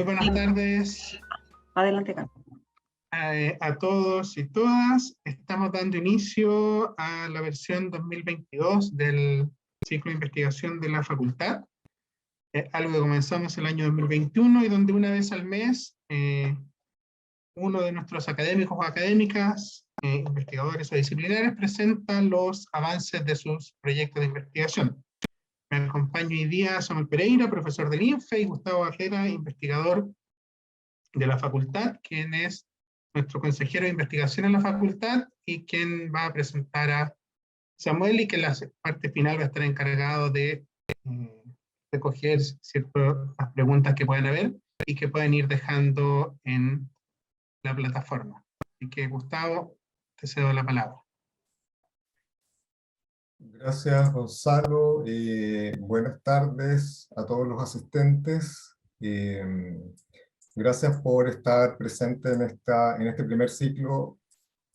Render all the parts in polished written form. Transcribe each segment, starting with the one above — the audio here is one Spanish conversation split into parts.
Muy buenas tardes Adelante, Carlos. a todos y todas. Estamos dando inicio a la versión 2022 del ciclo de investigación de la facultad, algo que comenzamos el año 2021 y donde una vez al mes uno de nuestros académicos o académicas, investigadores o disciplinares, presenta los avances de sus proyectos de investigación. Me acompaña hoy día Samuel Pereira, profesor del INFE, y Gustavo Barrera, investigador de la facultad, quien es nuestro consejero de investigación en la facultad y quien va a presentar a Samuel, y que en la parte final va a estar encargado de recoger ciertas preguntas que pueden haber y que pueden ir dejando en la plataforma. Así que, Gustavo, te cedo la palabra. Gracias, Gonzalo. Buenas tardes a todos los asistentes. Gracias por estar presente en este primer ciclo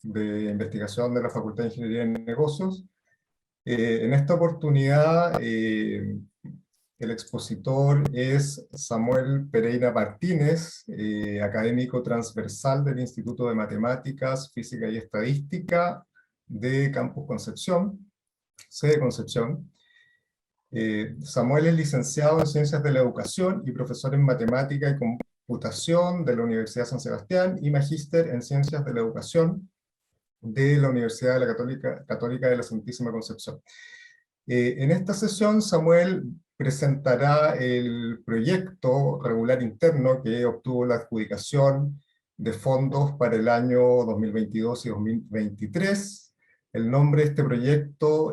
de investigación de la Facultad de Ingeniería en Negocios. En esta oportunidad, el expositor es Samuel Pereira Martínez, académico transversal del Instituto de Matemáticas, Física y Estadística de Campus Concepción, sede Concepción. Samuel es licenciado en Ciencias de la Educación y profesor en Matemática y Computación de la Universidad San Sebastián y magíster en Ciencias de la Educación de la Universidad de la Católica de la Santísima Concepción. En esta sesión, Samuel presentará el proyecto regular interno que obtuvo la adjudicación de fondos para el año 2022 y 2023. El nombre de este proyecto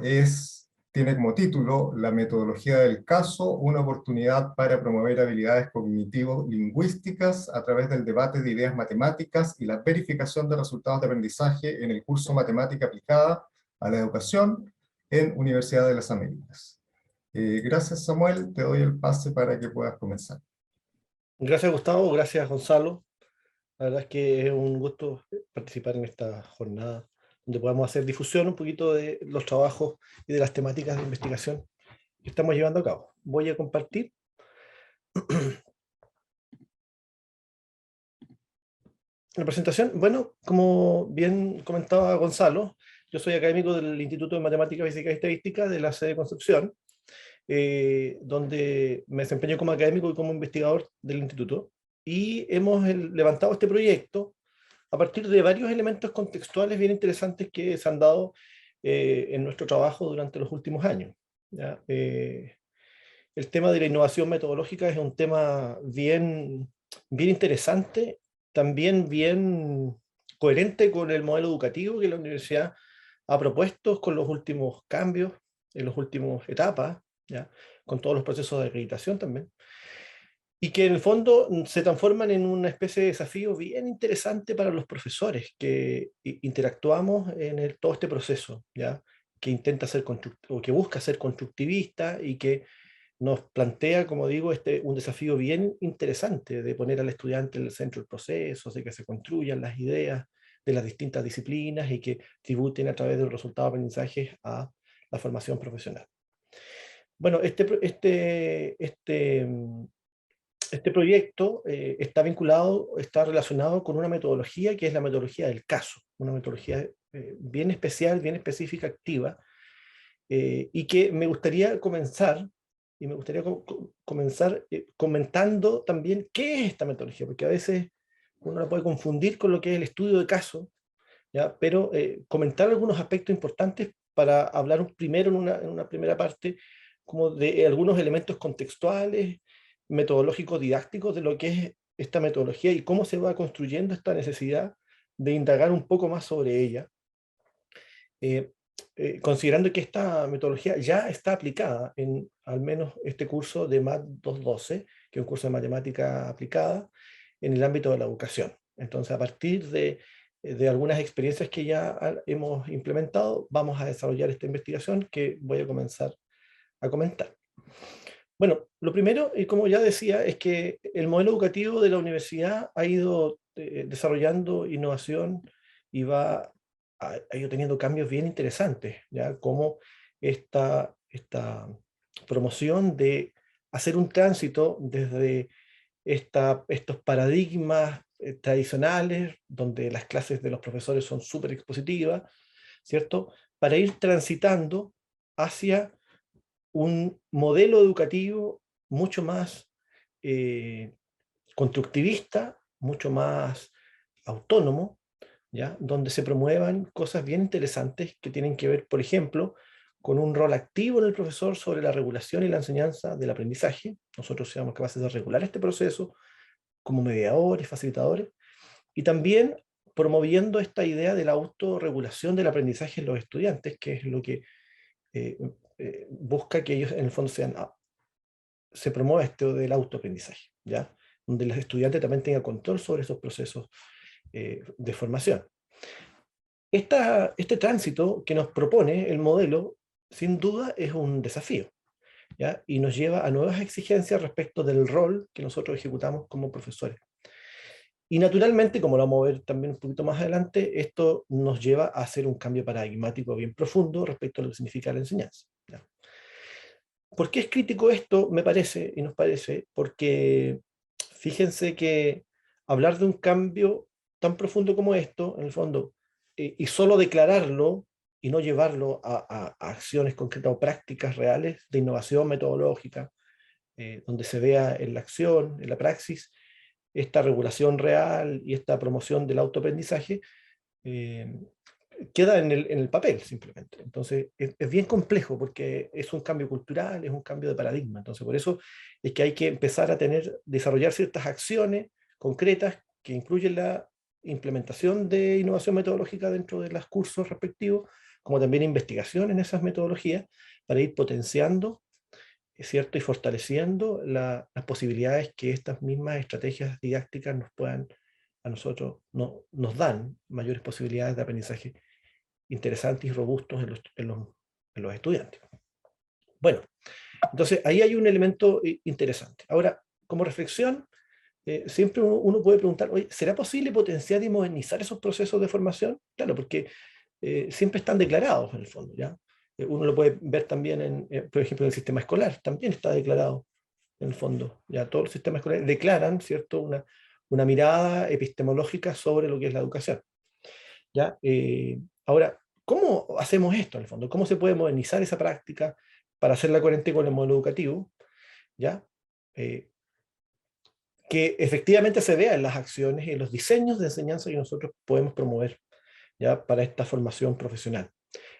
tiene como título La metodología del caso, una oportunidad para promover habilidades cognitivo-lingüísticas a través del debate de ideas matemáticas y la verificación de resultados de aprendizaje en el curso Matemática aplicada a la educación en Universidad de las Américas. Gracias, Samuel, te doy el pase para que puedas comenzar. Gracias, Gustavo, gracias, Gonzalo. La verdad es que es un gusto participar en esta jornada donde podamos hacer difusión un poquito de los trabajos y de las temáticas de investigación que estamos llevando a cabo. Voy a compartir. La presentación, bueno, como bien comentaba Gonzalo, yo soy académico del Instituto de Matemática, Física y Estadística de la sede de Concepción, donde me desempeño como académico y como investigador del instituto, y hemos levantado este proyecto a partir de varios elementos contextuales bien interesantes que se han dado en nuestro trabajo durante los últimos años, ¿ya? El tema de la innovación metodológica es un tema bien interesante, también bien coherente con el modelo educativo que la universidad ha propuesto con los últimos cambios, en las últimas etapas, ¿ya? Con todos los procesos de acreditación también, y que en el fondo se transforman en una especie de desafío bien interesante para los profesores que interactuamos en todo este proceso, ¿ya? Que intenta ser o que busca ser constructivista y que nos plantea, como digo, un desafío bien interesante de poner al estudiante en el centro del proceso, de que se construyan las ideas de las distintas disciplinas y que tributen a través del resultado de aprendizaje a la formación profesional. Bueno, este proyecto está relacionado con una metodología que es la metodología del caso, una metodología bien especial, bien específica, activa, y que me gustaría comenzar comentando también qué es esta metodología, porque a veces uno la puede confundir con lo que es el estudio de caso, ¿ya? Pero comentar algunos aspectos importantes para hablar primero en una primera parte como de algunos elementos contextuales, metodológicos, didácticos de lo que es esta metodología y cómo se va construyendo esta necesidad de indagar un poco más sobre ella. Considerando que esta metodología ya está aplicada en al menos este curso de MAT 212, que es un curso de matemática aplicada en el ámbito de la educación. Entonces, a partir de algunas experiencias que ya hemos implementado, vamos a desarrollar esta investigación que voy a comenzar a comentar. Bueno, lo primero, y como ya decía, es que el modelo educativo de la universidad ha ido desarrollando innovación y ha ido teniendo cambios bien interesantes, ¿ya? Como esta promoción de hacer un tránsito desde estos paradigmas tradicionales, donde las clases de los profesores son súper expositivas, ¿cierto? Para ir transitando hacia un modelo educativo mucho más constructivista, mucho más autónomo, ¿ya? Donde se promuevan cosas bien interesantes que tienen que ver, por ejemplo, con un rol activo en el profesor sobre la regulación y la enseñanza del aprendizaje. Nosotros seamos capaces de regular este proceso como mediadores, facilitadores, y también promoviendo esta idea de la autorregulación del aprendizaje en los estudiantes, que es lo que busca que ellos en el fondo se promueva esto del autoaprendizaje, ¿ya? Donde los estudiantes también tengan control sobre esos procesos de formación. Este tránsito que nos propone el modelo, sin duda, es un desafío, ¿ya? Y nos lleva a nuevas exigencias respecto del rol que nosotros ejecutamos como profesores. Y naturalmente, como lo vamos a ver también un poquito más adelante, esto nos lleva a hacer un cambio paradigmático bien profundo respecto a lo que significa la enseñanza, ¿ya? ¿Por qué es crítico esto? Me parece, y nos parece, porque fíjense que hablar de un cambio tan profundo como esto, en el fondo, y solo declararlo y no llevarlo a acciones concretas o prácticas reales de innovación metodológica, donde se vea en la acción, en la praxis, esta regulación real y esta promoción del autoaprendizaje, queda en el papel simplemente. Entonces es bien complejo porque es un cambio cultural, es un cambio de paradigma. Entonces por eso es que hay que empezar a desarrollar ciertas acciones concretas que incluyen la implementación de innovación metodológica dentro de los cursos respectivos, como también investigación en esas metodologías para ir potenciando, ¿es cierto?, y fortaleciendo las posibilidades que estas mismas estrategias didácticas a nosotros nos dan mayores posibilidades de aprendizaje interesantes y robustos en los estudiantes. Bueno, entonces ahí hay un elemento interesante. Ahora, como reflexión, siempre uno puede preguntar, oye, ¿será posible potenciar y modernizar esos procesos de formación? Claro, porque siempre están declarados en el fondo, ¿ya? Uno lo puede ver también, por ejemplo, en el sistema escolar, también está declarado en el fondo. Ya todos los sistemas escolares declaran, ¿cierto?, una mirada epistemológica sobre lo que es la educación, ¿ya? Ahora, ¿cómo hacemos esto en el fondo? ¿Cómo se puede modernizar esa práctica para hacerla coherente con el modelo educativo? ¿Ya? Que efectivamente se vea en las acciones y en los diseños de enseñanza que nosotros podemos promover, ¿ya?, para esta formación profesional.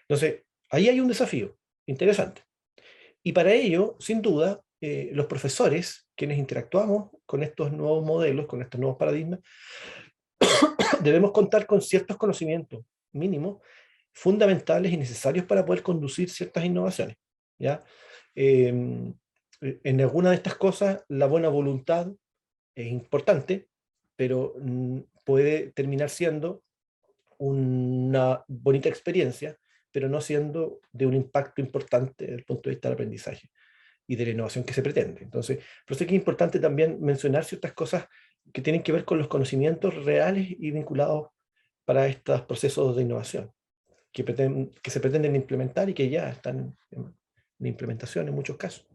Entonces, ahí hay un desafío interesante. Y para ello, sin duda, los profesores, quienes interactuamos con estos nuevos modelos, con estos nuevos paradigmas, debemos contar con ciertos conocimientos mínimos, fundamentales y necesarios para poder conducir ciertas innovaciones, ¿ya? En alguna de estas cosas, la buena voluntad es importante, pero puede terminar siendo una bonita experiencia, pero no siendo de un impacto importante desde el punto de vista del aprendizaje y de la innovación que se pretende. Entonces, por eso es que es importante también mencionar ciertas cosas que tienen que ver con los conocimientos reales y vinculados para estos procesos de innovación que se pretenden implementar y que ya están en implementación en muchos casos.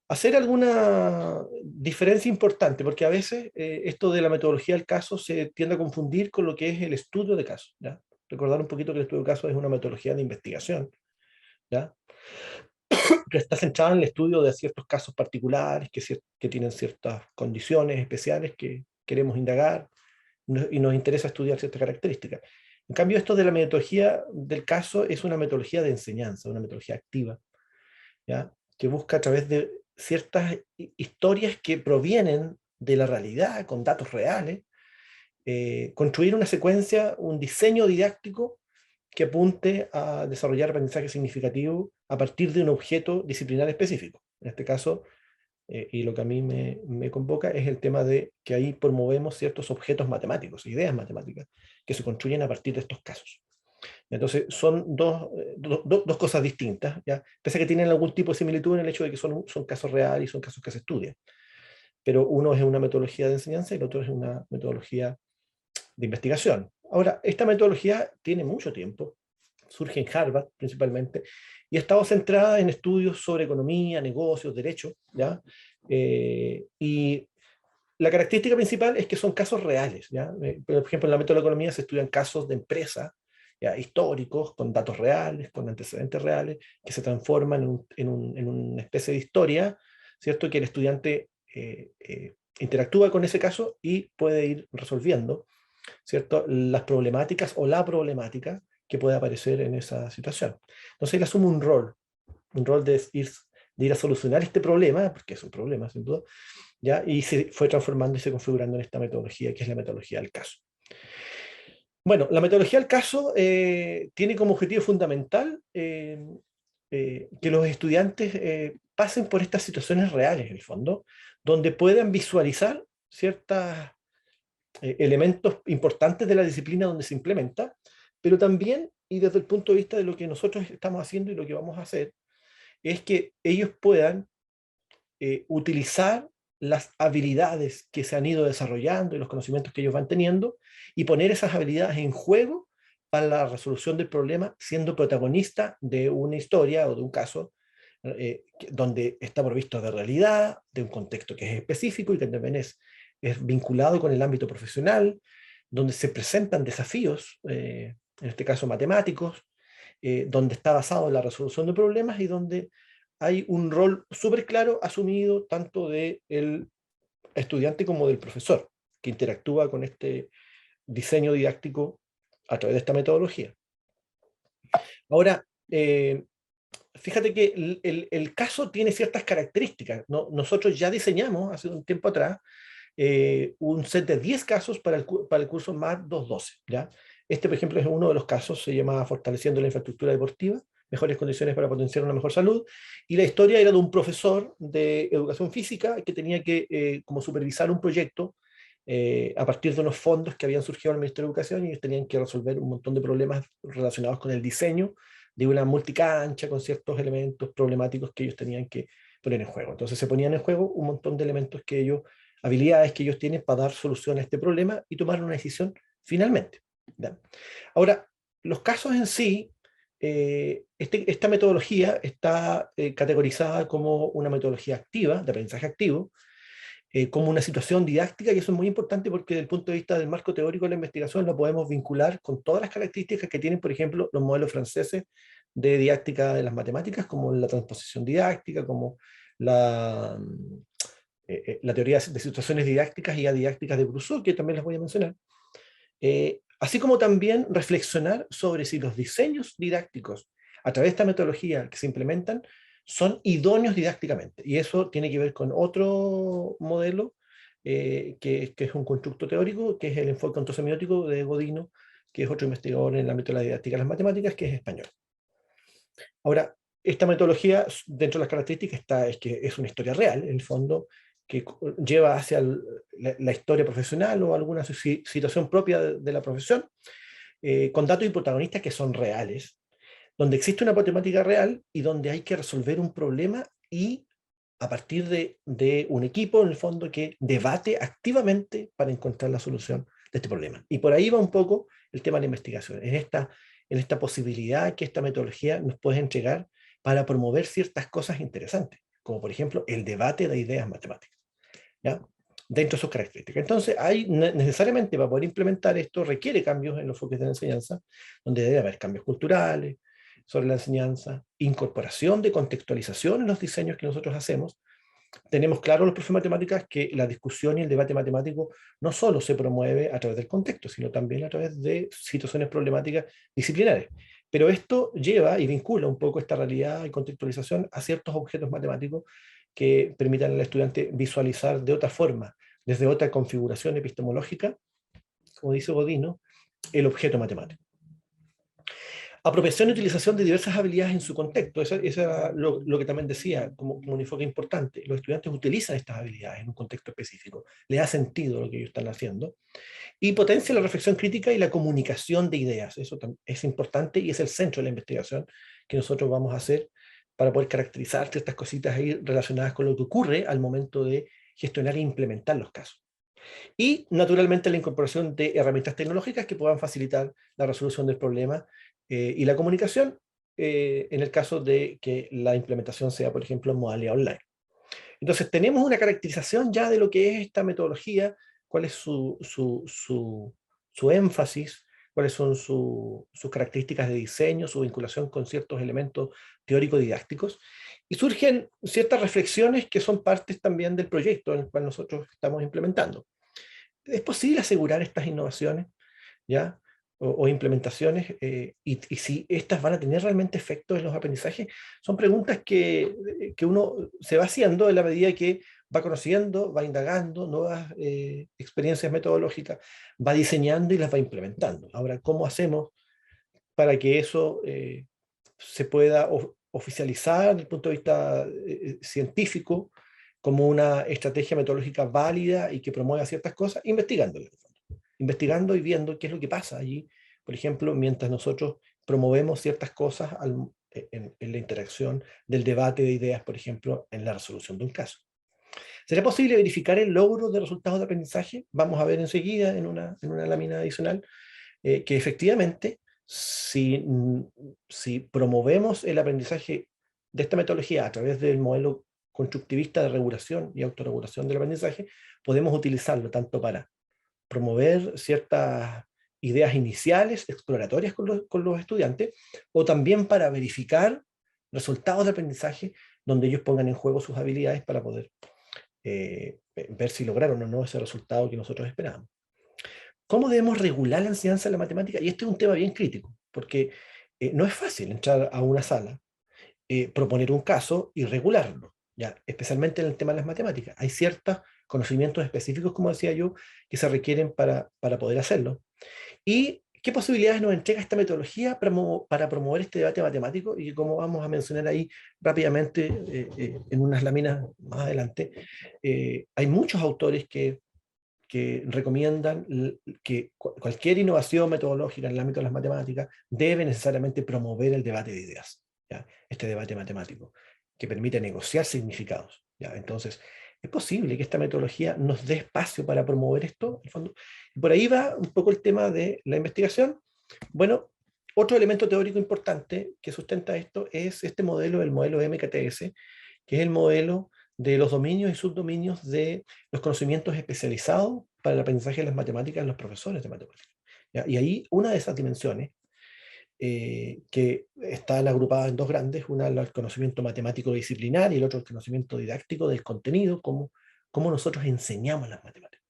Hacer alguna diferencia importante, porque a veces esto de la metodología del caso se tiende a confundir con lo que es el estudio de casos, ¿ya? Recordar un poquito que el estudio de casos es una metodología de investigación, ¿ya?, que está centrada en el estudio de ciertos casos particulares que tienen ciertas condiciones especiales que queremos indagar y nos interesa estudiar ciertas características. En cambio, esto de la metodología del caso es una metodología de enseñanza, una metodología activa, ¿ya?, que busca a través de ciertas historias que provienen de la realidad, con datos reales, construir una secuencia, un diseño didáctico que apunte a desarrollar aprendizaje significativo a partir de un objeto disciplinar específico. En este caso, y lo que a mí me convoca es el tema de que ahí promovemos ciertos objetos matemáticos, ideas matemáticas, que se construyen a partir de estos casos. Entonces, son dos cosas distintas, ¿ya? Pese a que tienen algún tipo de similitud en el hecho de que son casos reales y son casos que se estudian. Pero uno es una metodología de enseñanza y el otro es una metodología de investigación. Ahora, esta metodología tiene mucho tiempo, surge en Harvard principalmente, y ha estado centrada en estudios sobre economía, negocios, derecho, ¿ya? Y la característica principal es que son casos reales, ¿ya? Por ejemplo, en la metodología se estudian casos de empresas, ¿ya?, históricos, con datos reales, con antecedentes reales, que se transforman en una especie de historia, ¿cierto? Que el estudiante interactúa con ese caso y puede ir resolviendo, ¿cierto?, las problemáticas o la problemática que puede aparecer en esa situación. Entonces él asume un rol de ir a solucionar este problema, porque es un problema, sin duda, ¿ya? Y se fue transformando y se configurando en esta metodología, que es la metodología del caso. Bueno, la metodología del caso tiene como objetivo fundamental que los estudiantes pasen por estas situaciones reales, en el fondo, donde puedan visualizar ciertos elementos importantes de la disciplina donde se implementa, pero también, y desde el punto de vista de lo que nosotros estamos haciendo y lo que vamos a hacer, es que ellos puedan utilizar las habilidades que se han ido desarrollando y los conocimientos que ellos van teniendo y poner esas habilidades en juego para la resolución del problema, siendo protagonista de una historia o de un caso donde está provisto de realidad, de un contexto que es específico y que también es vinculado con el ámbito profesional, donde se presentan desafíos, en este caso matemáticos, donde está basado en la resolución de problemas y donde hay un rol súper claro asumido tanto del estudiante como del profesor, que interactúa con este diseño didáctico a través de esta metodología. Ahora, fíjate que el caso tiene ciertas características, ¿no? Nosotros ya diseñamos hace un tiempo atrás un set de 10 casos para el curso MAT 212, ¿ya? Este, por ejemplo, es uno de los casos, se llama Fortaleciendo la infraestructura deportiva, mejores condiciones para potenciar una mejor salud, y la historia era de un profesor de educación física que tenía que como supervisar un proyecto a partir de unos fondos que habían surgido en el Ministerio de Educación, y ellos tenían que resolver un montón de problemas relacionados con el diseño de una multicancha con ciertos elementos problemáticos que ellos tenían que poner en juego. Entonces se ponían en juego un montón de elementos que ellos, habilidades que ellos tienen para dar solución a este problema y tomar una decisión finalmente, ¿ya? Ahora, los casos en sí, esta metodología está categorizada como una metodología activa, de aprendizaje activo, como una situación didáctica, y eso es muy importante porque desde el punto de vista del marco teórico de la investigación lo podemos vincular con todas las características que tienen, por ejemplo, los modelos franceses de didáctica de las matemáticas, como la transposición didáctica, como la teoría de situaciones didácticas y adidácticas de Brousseau, que también les voy a mencionar. Así como también reflexionar sobre si los diseños didácticos a través de esta metodología que se implementan son idóneos didácticamente. Y eso tiene que ver con otro modelo que es un constructo teórico, que es el enfoque ontosemiótico de Godino, que es otro investigador en el ámbito de la didáctica de las matemáticas, que es español. Ahora, esta metodología, dentro de las características, es que es una historia real, en el fondo, que lleva hacia la historia profesional o alguna situación propia de la profesión, con datos y protagonistas que son reales, donde existe una matemática real y donde hay que resolver un problema y a partir de un equipo, en el fondo, que debate activamente para encontrar la solución de este problema. Y por ahí va un poco el tema de la investigación, en esta posibilidad que esta metodología nos puede entregar para promover ciertas cosas interesantes, como por ejemplo el debate de ideas matemáticas, ¿ya?, dentro de sus características. Entonces, necesariamente para poder implementar esto requiere cambios en los enfoques de la enseñanza, donde debe haber cambios culturales sobre la enseñanza, incorporación de contextualización en los diseños que nosotros hacemos. Tenemos claro los profes de matemáticas que la discusión y el debate matemático no solo se promueve a través del contexto, sino también a través de situaciones problemáticas disciplinares. Pero esto lleva y vincula un poco esta realidad y contextualización a ciertos objetos matemáticos que permitan al estudiante visualizar de otra forma, desde otra configuración epistemológica, como dice Godino, el objeto matemático. Apropiación y utilización de diversas habilidades en su contexto. Eso era lo que también decía, como un enfoque importante. Los estudiantes utilizan estas habilidades en un contexto específico. Le da sentido lo que ellos están haciendo. Y potencia la reflexión crítica y la comunicación de ideas. Eso es importante y es el centro de la investigación que nosotros vamos a hacer para poder caracterizar ciertas cositas ahí relacionadas con lo que ocurre al momento de gestionar e implementar los casos. Y, naturalmente, la incorporación de herramientas tecnológicas que puedan facilitar la resolución del problema y la comunicación en el caso de que la implementación sea, por ejemplo, en modalidad online. Entonces tenemos una caracterización ya de lo que es esta metodología, cuál es su énfasis, cuáles son sus características de diseño, su vinculación con ciertos elementos teórico-didácticos, y surgen ciertas reflexiones que son partes también del proyecto en el cual nosotros estamos implementando. ¿Es posible asegurar estas innovaciones, ya? O implementaciones, y si estas van a tener realmente efectos en los aprendizajes? Son preguntas que uno se va haciendo en la medida que va conociendo, va indagando nuevas experiencias metodológicas, va diseñando y las va implementando. Ahora, ¿cómo hacemos para que eso se pueda oficializar desde el punto de vista científico como una estrategia metodológica válida y que promueva ciertas cosas? Investigando y viendo qué es lo que pasa allí, por ejemplo, mientras nosotros promovemos ciertas cosas en la interacción del debate de ideas, por ejemplo, en la resolución de un caso. ¿Será posible verificar el logro de resultados de aprendizaje? Vamos a ver enseguida en una lámina adicional que efectivamente, si promovemos el aprendizaje de esta metodología a través del modelo constructivista de regulación y autorregulación del aprendizaje, podemos utilizarlo tanto para promover ciertas ideas iniciales, exploratorias con los estudiantes, o también para verificar resultados de aprendizaje donde ellos pongan en juego sus habilidades para poder ver si lograron o no ese resultado que nosotros esperábamos. ¿Cómo debemos regular la enseñanza de la matemática? Y este es un tema bien crítico, porque no es fácil entrar a una sala, proponer un caso y regularlo, ¿ya? Especialmente en el tema de las matemáticas. Hay ciertos conocimientos específicos, como decía yo, que se requieren para poder hacerlo. ¿Y qué posibilidades nos entrega esta metodología para promover este debate matemático? Y como vamos a mencionar ahí rápidamente en unas láminas más adelante, hay muchos autores que recomiendan que cualquier innovación metodológica en el ámbito de las matemáticas debe necesariamente promover el debate de ideas, ¿ya? Este debate matemático, que permite negociar significados, ¿ya? Entonces, ¿es posible que esta metodología nos dé espacio para promover esto? En el fondo, por ahí va un poco el tema de la investigación. Bueno, otro elemento teórico importante que sustenta esto es este modelo, el modelo MKTS, que es el modelo de los dominios y subdominios de los conocimientos especializados para el aprendizaje de las matemáticas en los profesores de matemáticas, ¿ya? Y ahí una de esas dimensiones que están agrupadas en dos grandes, una es el conocimiento matemático disciplinar y el otro el conocimiento didáctico del contenido, cómo nosotros enseñamos las matemáticas.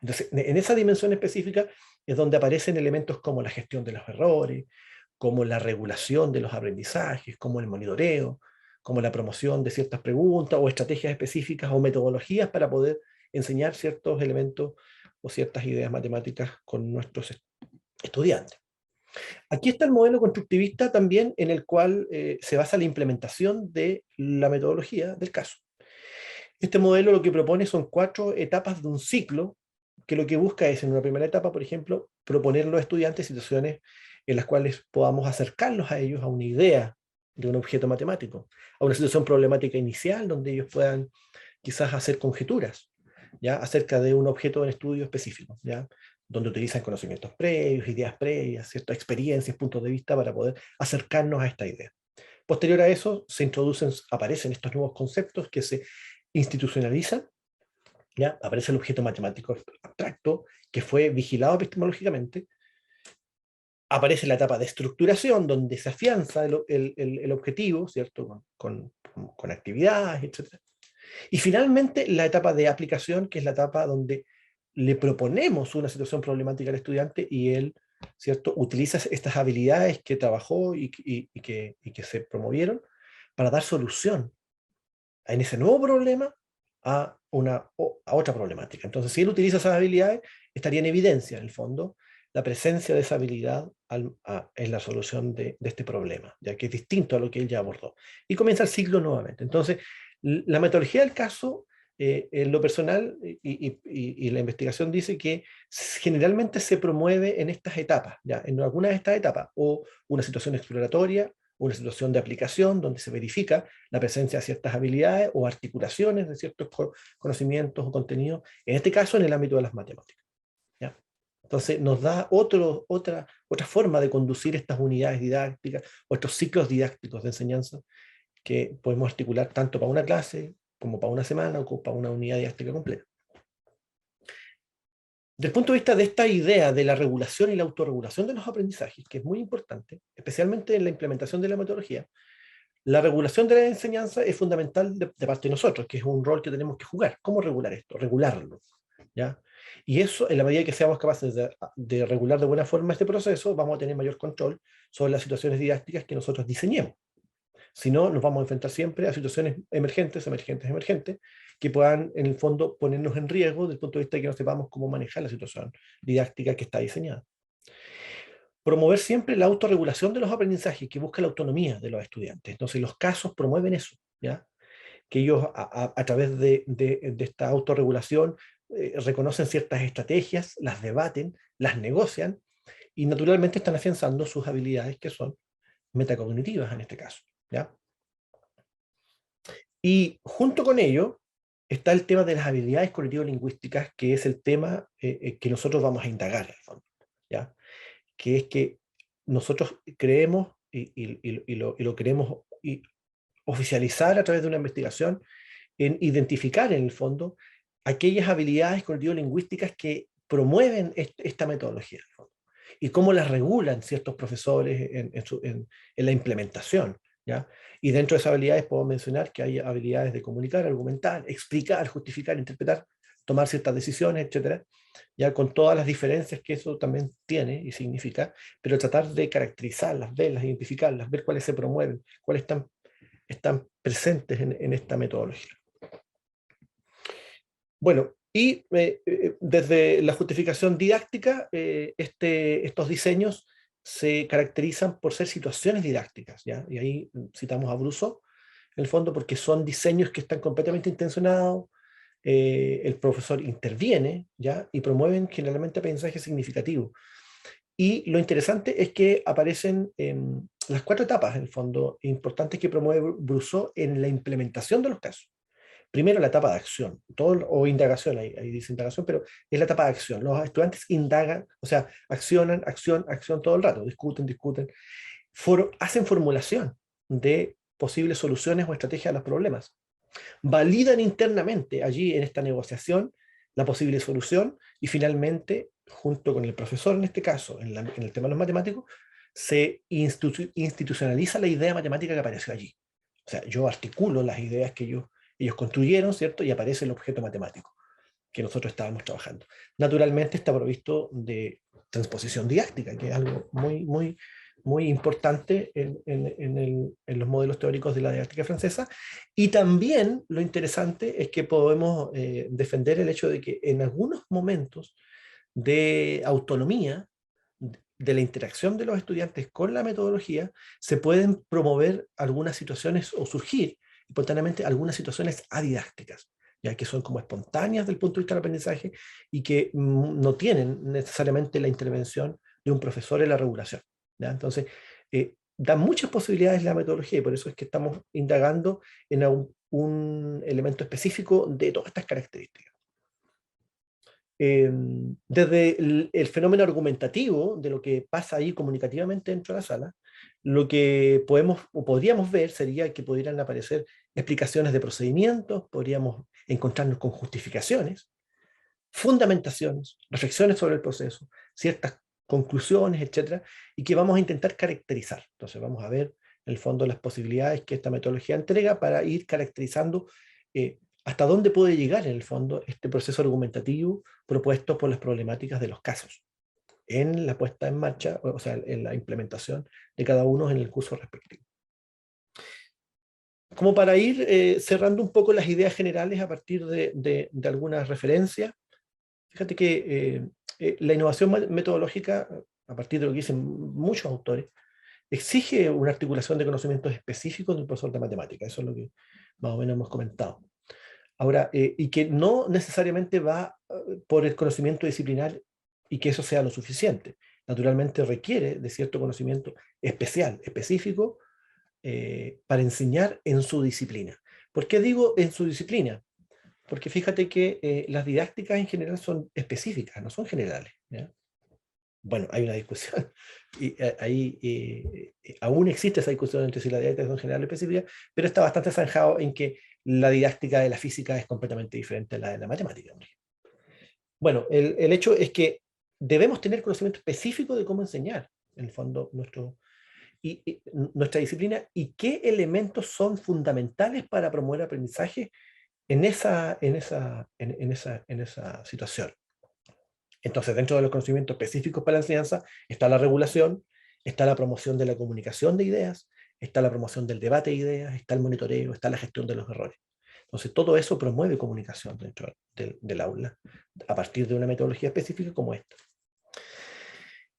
Entonces, en esa dimensión específica es donde aparecen elementos como la gestión de los errores, como la regulación de los aprendizajes, como el monitoreo, como la promoción de ciertas preguntas o estrategias específicas o metodologías para poder enseñar ciertos elementos o ciertas ideas matemáticas con nuestros estudiantes. Aquí está el modelo constructivista también en el cual se basa la implementación de la metodología del caso. Este modelo lo que propone son 4 etapas de un ciclo que lo que busca es, en una primera etapa, por ejemplo, proponer a los estudiantes situaciones en las cuales podamos acercarlos a ellos a una idea de un objeto matemático, a una situación problemática inicial donde ellos puedan quizás hacer conjeturas, ¿ya? Acerca de un objeto en estudio específico, ¿ya? Donde utilizan conocimientos previos, ideas previas, ciertas experiencias, puntos de vista para poder acercarnos a esta idea. Posterior a eso, aparecen estos nuevos conceptos que se institucionalizan, ¿ya? Aparece el objeto matemático abstracto que fue vigilado epistemológicamente. Aparece la etapa de estructuración, donde se afianza el objetivo, ¿cierto? Con actividades, etc. Y finalmente la etapa de aplicación, que es la etapa donde le proponemos una situación problemática al estudiante y él, ¿cierto?, utiliza estas habilidades que trabajó y que se promovieron para dar solución en ese nuevo problema a otra problemática. Entonces, si él utiliza esas habilidades, estaría en evidencia, en el fondo, la presencia de esa habilidad en la solución de este problema, ya que es distinto a lo que él ya abordó. Y comienza el ciclo nuevamente. Entonces, la metodología del caso, en lo personal, y la investigación dice que generalmente se promueve en estas etapas, ya, en algunas de estas etapas, o una situación exploratoria, una situación de aplicación donde se verifica la presencia de ciertas habilidades o articulaciones de ciertos conocimientos o contenidos, en este caso en el ámbito de las matemáticas, ¿ya? Entonces nos da otra forma de conducir estas unidades didácticas o estos ciclos didácticos de enseñanza que podemos articular tanto para una clase como para una semana o para una unidad didáctica completa. Desde el punto de vista de esta idea de la regulación y la autorregulación de los aprendizajes, que es muy importante, especialmente en la implementación de la metodología, la regulación de la enseñanza es fundamental de parte de nosotros, que es un rol que tenemos que jugar. ¿Cómo regular esto? Regularlo, ¿ya? Y eso, en la medida que seamos capaces de regular de buena forma este proceso, vamos a tener mayor control sobre las situaciones didácticas que nosotros diseñemos. Si no, nos vamos a enfrentar siempre a situaciones emergentes, que puedan, en el fondo, ponernos en riesgo desde el punto de vista de que no sepamos cómo manejar la situación didáctica que está diseñada. Promover siempre la autorregulación de los aprendizajes, que busca la autonomía de los estudiantes. Entonces, los casos promueven eso, ¿ya? Que ellos, a través de esta autorregulación, reconocen ciertas estrategias, las debaten, las negocian, y naturalmente están afianzando sus habilidades, que son metacognitivas en este caso, ¿ya? Y junto con ello está el tema de las habilidades cognitivo-lingüísticas, que es el tema que nosotros vamos a indagar en el fondo, ¿ya? Que es que nosotros creemos y lo queremos oficializar a través de una investigación en identificar en el fondo aquellas habilidades cognitivo-lingüísticas que promueven esta metodología y cómo las regulan ciertos profesores en la implementación, ¿ya? Y dentro de esas habilidades puedo mencionar que hay habilidades de comunicar, argumentar, explicar, justificar, interpretar, tomar ciertas decisiones, etcétera, ya con todas las diferencias que eso también tiene y significa, pero tratar de caracterizarlas, verlas, identificarlas, ver cuáles se promueven, cuáles están presentes en esta metodología. Bueno, y desde la justificación didáctica, estos diseños se caracterizan por ser situaciones didácticas, ¿ya? Y ahí citamos a Brousseau, en el fondo, porque son diseños que están completamente intencionados, el profesor interviene, ¿ya? Y promueven generalmente aprendizaje significativo. Y lo interesante es que aparecen las 4 etapas, en el fondo, importantes que promueve Brousseau en la implementación de los casos. Primero, la etapa de acción, o indagación, ahí dice indagación, pero es la etapa de acción. Los estudiantes indagan, o sea, accionan, acción todo el rato, discuten, hacen formulación de posibles soluciones o estrategias a los problemas. Validan internamente allí en esta negociación la posible solución y finalmente, junto con el profesor en este caso, en el tema de los matemáticos, se institucionaliza la idea matemática que apareció allí. O sea, yo articulo las ideas que ellos construyeron, ¿cierto? Y aparece el objeto matemático que nosotros estábamos trabajando. Naturalmente está provisto de transposición didáctica, que es algo muy importante en los modelos teóricos de la didáctica francesa. Y también lo interesante es que podemos defender el hecho de que en algunos momentos de autonomía de la interacción de los estudiantes con la metodología, se pueden promover algunas situaciones o surgir espontáneamente algunas situaciones adidácticas, ya que son como espontáneas del punto de vista del aprendizaje y que no tienen necesariamente la intervención de un profesor en la regulación, ¿ya? Entonces, da muchas posibilidades la metodología y por eso es que estamos indagando en un elemento específico de todas estas características. Desde el fenómeno argumentativo de lo que pasa ahí comunicativamente dentro de la sala, lo que podemos o podríamos ver sería que pudieran aparecer explicaciones de procedimientos, podríamos encontrarnos con justificaciones, fundamentaciones, reflexiones sobre el proceso, ciertas conclusiones, etcétera, y que vamos a intentar caracterizar. Entonces vamos a ver en el fondo las posibilidades que esta metodología entrega para ir caracterizando hasta dónde puede llegar en el fondo este proceso argumentativo propuesto por las problemáticas de los casos en la puesta en marcha, o sea, en la implementación de cada uno en el curso respectivo. Como para ir cerrando un poco las ideas generales a partir de algunas referencias, fíjate que la innovación metodológica, a partir de lo que dicen muchos autores, exige una articulación de conocimientos específicos del profesor de matemática. Eso es lo que más o menos hemos comentado. Ahora, y que no necesariamente va por el conocimiento disciplinar y que eso sea lo suficiente. Naturalmente requiere de cierto conocimiento especial, específico, para enseñar en su disciplina. ¿Por qué digo en su disciplina? Porque fíjate que las didácticas en general son específicas, no son generales, ¿ya? Bueno, hay una discusión, y ahí aún existe esa discusión entre si la didáctica son general o específica, pero está bastante zanjado en que la didáctica de la física es completamente diferente a la de la matemática. Bueno, el hecho es que debemos tener conocimiento específico de cómo enseñar, en el fondo, nuestra disciplina, y qué elementos son fundamentales para promover aprendizaje en esa situación. Entonces, dentro de los conocimientos específicos para la enseñanza está la regulación, está la promoción de la comunicación de ideas, está la promoción del debate de ideas, está el monitoreo, está la gestión de los errores. Entonces, todo eso promueve comunicación dentro del aula, a partir de una metodología específica como esta.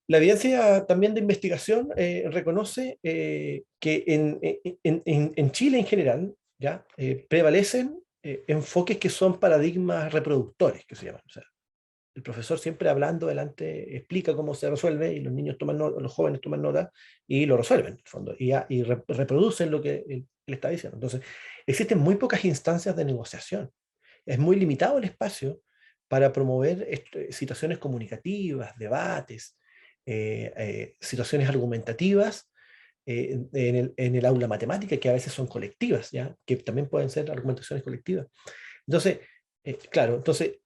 La evidencia también de investigación reconoce que en Chile en general ¿ya? Prevalecen enfoques que son paradigmas reproductores, que se llaman. O sea, el profesor siempre hablando delante explica cómo se resuelve y los niños toman nota, los jóvenes toman nota y lo resuelven, en el fondo, y reproducen lo que él está diciendo. Entonces, existen muy pocas instancias de negociación. Es muy limitado el espacio para promover situaciones comunicativas, debates, situaciones argumentativas en el aula matemática, que a veces son colectivas, ¿ya? Que también pueden ser argumentaciones colectivas. Entonces, claro, entonces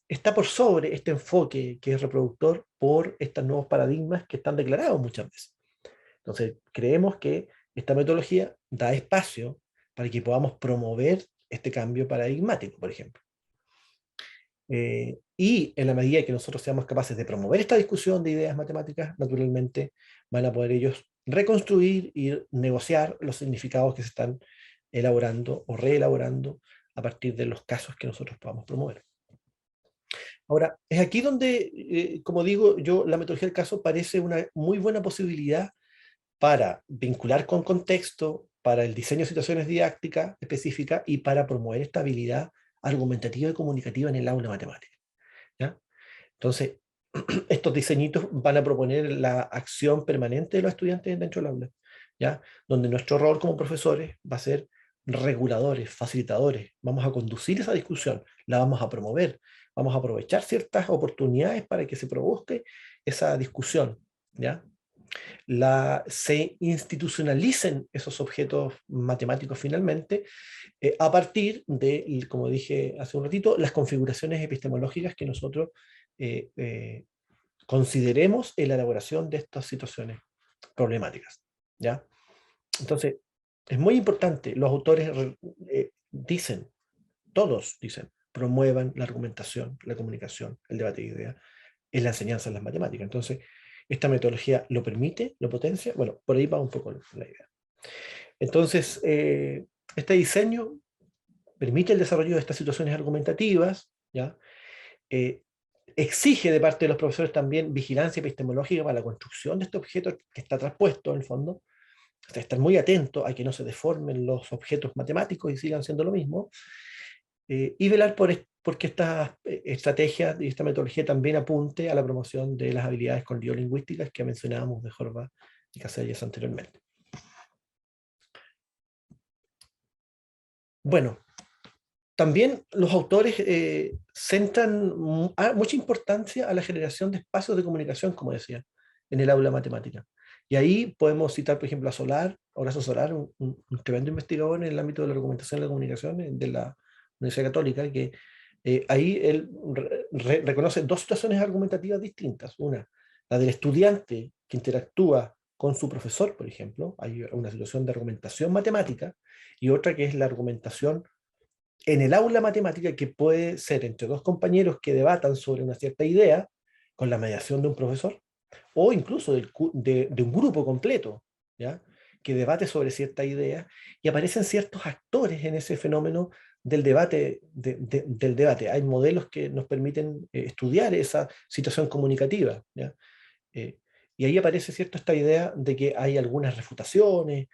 está por sobre este enfoque que es reproductor por estos nuevos paradigmas que están declarados muchas veces. Entonces, creemos que esta metodología da espacio para que podamos promover este cambio paradigmático, por ejemplo. Y en la medida que nosotros seamos capaces de promover esta discusión de ideas matemáticas, naturalmente van a poder ellos reconstruir y negociar los significados que se están elaborando o reelaborando a partir de los casos que nosotros podamos promover. Ahora, es aquí donde, como digo yo, la metodología del caso parece una muy buena posibilidad para vincular con contexto, para el diseño de situaciones didácticas específicas y para promover esta habilidad argumentativa y comunicativa en el aula matemática, ¿ya? Entonces, estos diseñitos van a proponer la acción permanente de los estudiantes dentro del aula, ¿ya? Donde nuestro rol como profesores va a ser reguladores, facilitadores. Vamos a conducir esa discusión, la vamos a promover, vamos a aprovechar ciertas oportunidades para que se produzca esa discusión, ¿ya? Se institucionalicen esos objetos matemáticos finalmente a partir de, como dije hace un ratito, las configuraciones epistemológicas que nosotros consideremos en la elaboración de estas situaciones problemáticas, ¿ya? Entonces, es muy importante, los autores dicen, todos dicen, promuevan la argumentación, la comunicación, el debate de ideas en la enseñanza de las matemáticas. Entonces, esta metodología lo permite, lo potencia. Bueno, por ahí va un poco la idea. Entonces, este diseño permite el desarrollo de estas situaciones argumentativas, ¿ya? Exige de parte de los profesores también vigilancia epistemológica para la construcción de este objeto que está traspuesto en el fondo. O sea, estar muy atento a que no se deformen los objetos matemáticos y sigan siendo lo mismo. Y velar porque estas estrategias y esta metodología también apunte a la promoción de las habilidades cognitivo-lingüísticas que mencionábamos de Horvath y Casellas anteriormente. Bueno, también los autores centran mucha importancia a la generación de espacios de comunicación, como decía, en el aula matemática. Y ahí podemos citar, por ejemplo, a Horacio Solar, un tremendo investigador en el ámbito de la argumentación y la comunicación de la Universidad Católica, que ahí él reconoce dos situaciones argumentativas distintas. Una, la del estudiante que interactúa con su profesor, por ejemplo, hay una situación de argumentación matemática, y otra que es la argumentación en el aula matemática, que puede ser entre dos compañeros que debatan sobre una cierta idea con la mediación de un profesor, o incluso de un grupo completo, ¿ya? Que debate sobre cierta idea, y aparecen ciertos actores en ese fenómeno del debate. Del debate. Hay modelos que nos permiten estudiar esa situación comunicativa, ¿ya? Y ahí aparece, ¿cierto?, esta idea de que hay algunas refutaciones,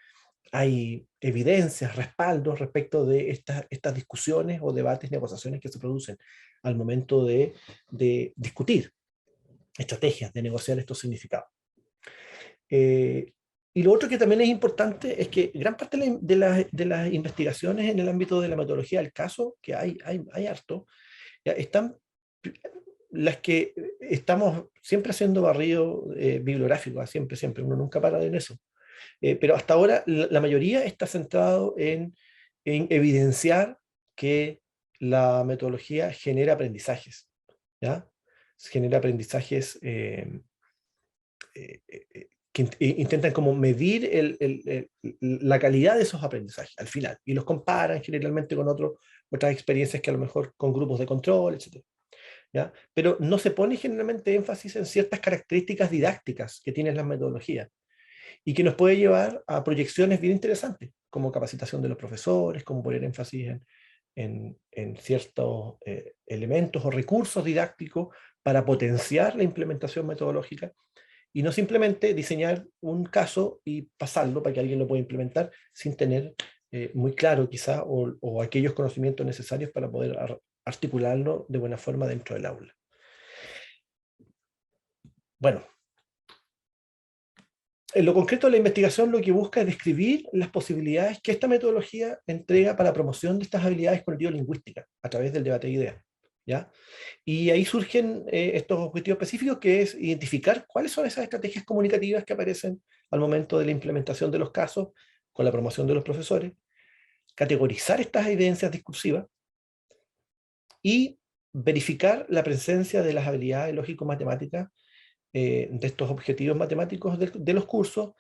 hay evidencias, respaldos respecto de estas discusiones o debates, negociaciones que se producen al momento de discutir estrategias, de negociar estos significados. Y lo otro que también es importante es que gran parte de las investigaciones en el ámbito de la metodología del caso, que hay harto, ya están las que estamos siempre haciendo barrido bibliográfico, siempre, uno nunca para en eso. Pero hasta ahora la mayoría está centrado en en evidenciar que la metodología genera aprendizajes, ¿ya? Genera aprendizajes que intentan como medir la calidad de esos aprendizajes al final, y los comparan generalmente con otras experiencias que a lo mejor con grupos de control, etc. ¿Ya? Pero no se pone generalmente énfasis en ciertas características didácticas que tienen las metodologías, y que nos puede llevar a proyecciones bien interesantes, como capacitación de los profesores, como poner énfasis en ciertos elementos o recursos didácticos para potenciar la implementación metodológica, y no simplemente diseñar un caso y pasarlo para que alguien lo pueda implementar sin tener muy claro quizá o aquellos conocimientos necesarios para poder articularlo de buena forma dentro del aula. Bueno, en lo concreto, la investigación lo que busca es describir las posibilidades que esta metodología entrega para la promoción de estas habilidades cognitivo-lingüísticas a través del debate de ideas, ¿ya? Y ahí surgen estos objetivos específicos, que es identificar cuáles son esas estrategias comunicativas que aparecen al momento de la implementación de los casos con la promoción de los profesores, categorizar estas evidencias discursivas y verificar la presencia de las habilidades lógico-matemáticas de estos objetivos matemáticos de los cursos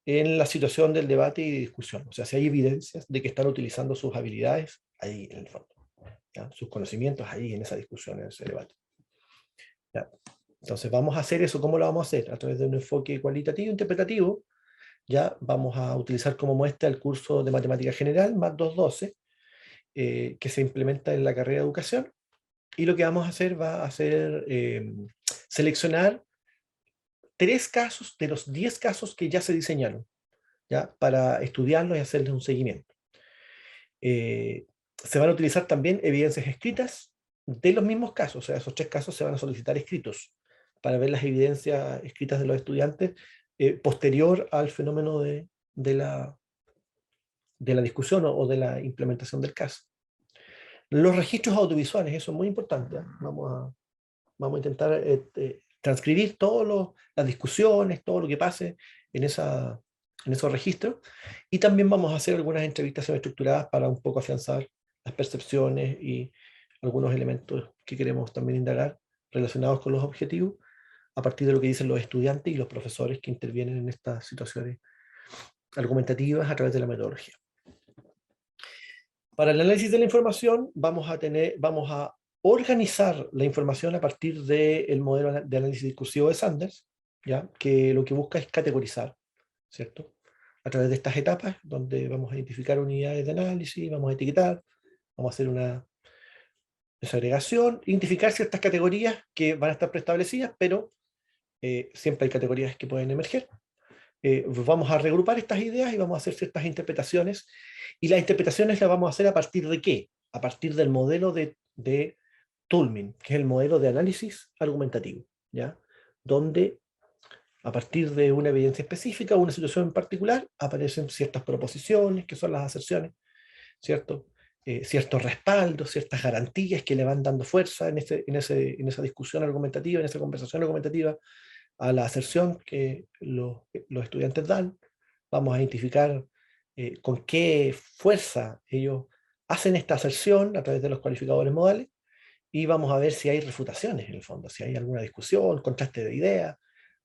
en la situación del debate y discusión. O sea, si hay evidencias de que están utilizando sus habilidades ahí en el fondo, ¿ya? Sus conocimientos ahí en esa discusión, en ese debate. ¿Ya? Entonces vamos a hacer eso. ¿Cómo lo vamos a hacer? A través de un enfoque cualitativo, interpretativo. Ya vamos a utilizar como muestra el curso de Matemática General, MAT 212, que se implementa en la carrera de Educación. Y lo que vamos a hacer va a ser seleccionar 3 casos de los 10 casos que ya se diseñaron, ¿ya? Para estudiarlos y hacerles un seguimiento. Se van a utilizar también evidencias escritas de los mismos casos, o sea, esos 3 casos se van a solicitar escritos para ver las evidencias escritas de los estudiantes posterior al fenómeno de la discusión o de la implementación del caso. Los registros audiovisuales, eso es muy importante, ¿eh? Vamos a intentar transcribir todas las discusiones, todo lo que pase en esos registros, y también vamos a hacer algunas entrevistas estructuradas para un poco afianzar las percepciones y algunos elementos que queremos también indagar relacionados con los objetivos, a partir de lo que dicen los estudiantes y los profesores que intervienen en estas situaciones argumentativas a través de la metodología. Para el análisis de la información vamos a organizar la información a partir del modelo de análisis discursivo de Sanders, ¿ya? Que lo que busca es categorizar, ¿cierto? A través de estas etapas, donde vamos a identificar unidades de análisis, vamos a etiquetar, vamos a hacer una desagregación, identificar ciertas categorías que van a estar preestablecidas, pero siempre hay categorías que pueden emerger. Vamos a regrupar estas ideas y vamos a hacer ciertas interpretaciones, y las interpretaciones las vamos a hacer a partir de ¿qué? A partir del modelo de Toulmin, que es el modelo de análisis argumentativo, ¿ya? Donde a partir de una evidencia específica o una situación en particular aparecen ciertas proposiciones, que son las aserciones, ¿cierto? Ciertos respaldos, ciertas garantías que le van dando fuerza en esa discusión argumentativa, en esa conversación argumentativa, a la aserción que los estudiantes dan. Vamos a identificar con qué fuerza ellos hacen esta aserción a través de los cualificadores modales, y vamos a ver si hay refutaciones en el fondo, si hay alguna discusión, contraste de ideas,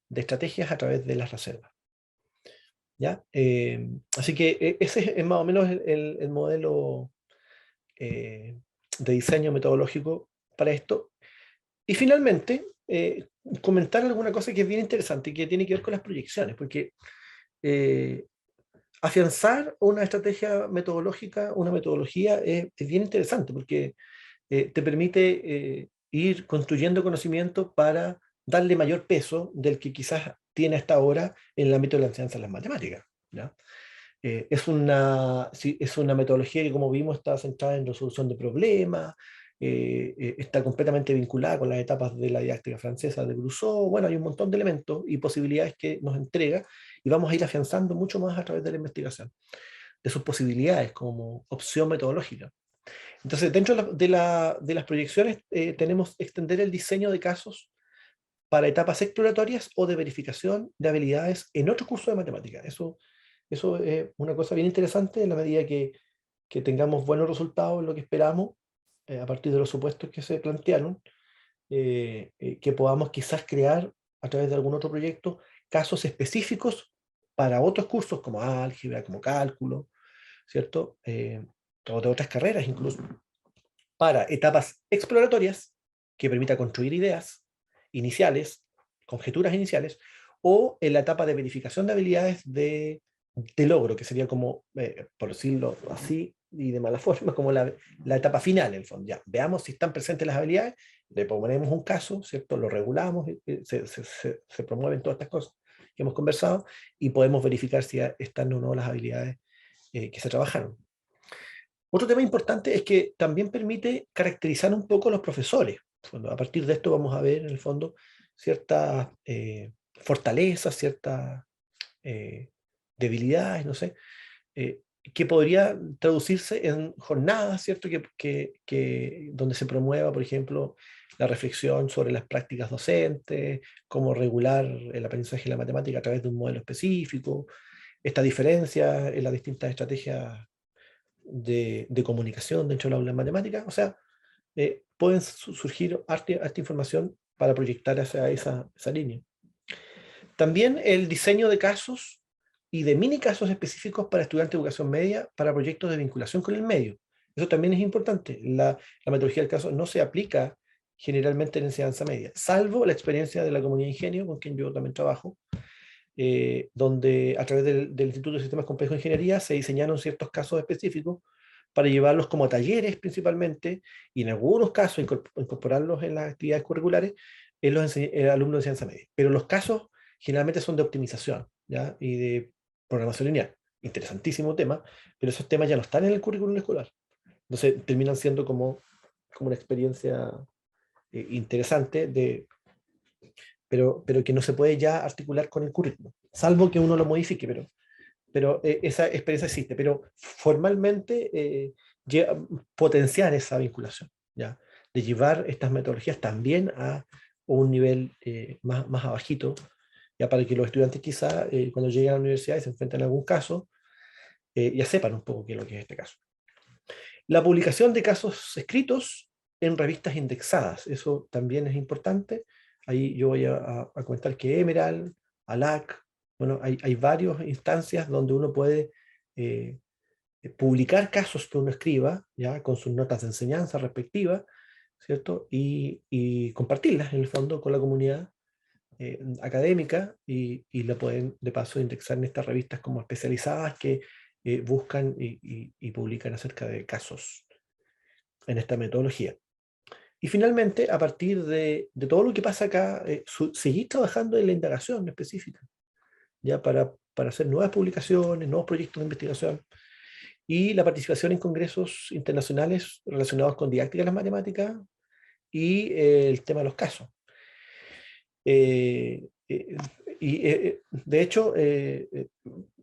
de estrategias a través de las reservas. ¿Ya? Así que ese es más o menos el modelo de diseño metodológico para esto. Y finalmente, comentar alguna cosa que es bien interesante y que tiene que ver con las proyecciones, porque afianzar una estrategia metodológica, una metodología, es bien interesante, porque te permite ir construyendo conocimiento para darle mayor peso del que quizás tiene hasta ahora en el ámbito de la enseñanza de las matemáticas, ¿ya? Es una metodología que, como vimos, está centrada en resolución de problemas, está completamente vinculada con las etapas de la didáctica francesa de Brousseau. Bueno, hay un montón de elementos y posibilidades que nos entrega, y vamos a ir afianzando mucho más a través de la investigación, de sus posibilidades como opción metodológica. Entonces, dentro de las proyecciones tenemos extender el diseño de casos para etapas exploratorias o de verificación de habilidades en otro curso de matemáticas. Eso es una cosa bien interesante, en la medida que que tengamos buenos resultados en lo que esperamos, a partir de los supuestos que se plantearon, que podamos quizás crear a través de algún otro proyecto casos específicos para otros cursos como álgebra, como cálculo, ¿cierto? O de otras carreras incluso, para etapas exploratorias que permita construir ideas iniciales, conjeturas iniciales, o en la etapa de verificación de habilidades de logro, que sería como, por decirlo así, y de mala forma, como la etapa final, en el fondo. Ya, veamos si están presentes las habilidades, le proponemos un caso, ¿cierto? Lo regulamos, se promueven todas estas cosas que hemos conversado, y podemos verificar si están o no las habilidades que se trabajaron. Otro tema importante es que también permite caracterizar un poco a los profesores. Bueno, a partir de esto vamos a ver, en el fondo, ciertas fortalezas, ciertas debilidades, no sé, que podría traducirse en jornadas, ¿cierto? Donde se promueva, por ejemplo, la reflexión sobre las prácticas docentes, cómo regular el aprendizaje de la matemática a través de un modelo específico, esta diferencia en las distintas estrategias de comunicación dentro del aula de matemáticas. O sea, pueden surgir harta información para proyectar hacia esa línea. También el diseño de casos y de mini casos específicos para estudiantes de educación media para proyectos de vinculación con el medio. Eso también es importante. La metodología del caso no se aplica generalmente en enseñanza media, salvo la experiencia de la comunidad de ingenio, con quien yo también trabajo, donde a través del Instituto de Sistemas Complejos de Ingeniería se diseñaron ciertos casos específicos para llevarlos como talleres principalmente, y en algunos casos incorporarlos en las actividades curriculares en los alumnos de enseñanza media. Pero los casos generalmente son de optimización, ¿ya? Y de programación lineal. Interesantísimo tema, pero esos temas ya no están en el currículum escolar. Entonces terminan siendo como una experiencia interesante, pero que no se puede ya articular con el currículum, salvo que uno lo modifique, pero esa experiencia existe. Pero formalmente potenciar esa vinculación, ¿ya? De llevar estas metodologías también a un nivel más abajito, ya para que los estudiantes quizá cuando lleguen a la universidad y se enfrenten a algún caso, ya sepan un poco qué es lo que es este caso. La publicación de casos escritos en revistas indexadas, eso también es importante. Ahí yo voy a comentar que Emerald, ALAC, bueno, hay varias instancias donde uno puede publicar casos que uno escriba, ya con sus notas de enseñanza respectivas, ¿cierto? Y compartirlas en el fondo con la comunidad académica, y la pueden de paso indexar en estas revistas como especializadas que buscan y publican acerca de casos en esta metodología. Y finalmente, a partir de todo lo que pasa acá, seguir trabajando en la indagación específica, ya para hacer nuevas publicaciones, nuevos proyectos de investigación, y la participación en congresos internacionales relacionados con didáctica de las matemáticas y el tema de los casos. De hecho,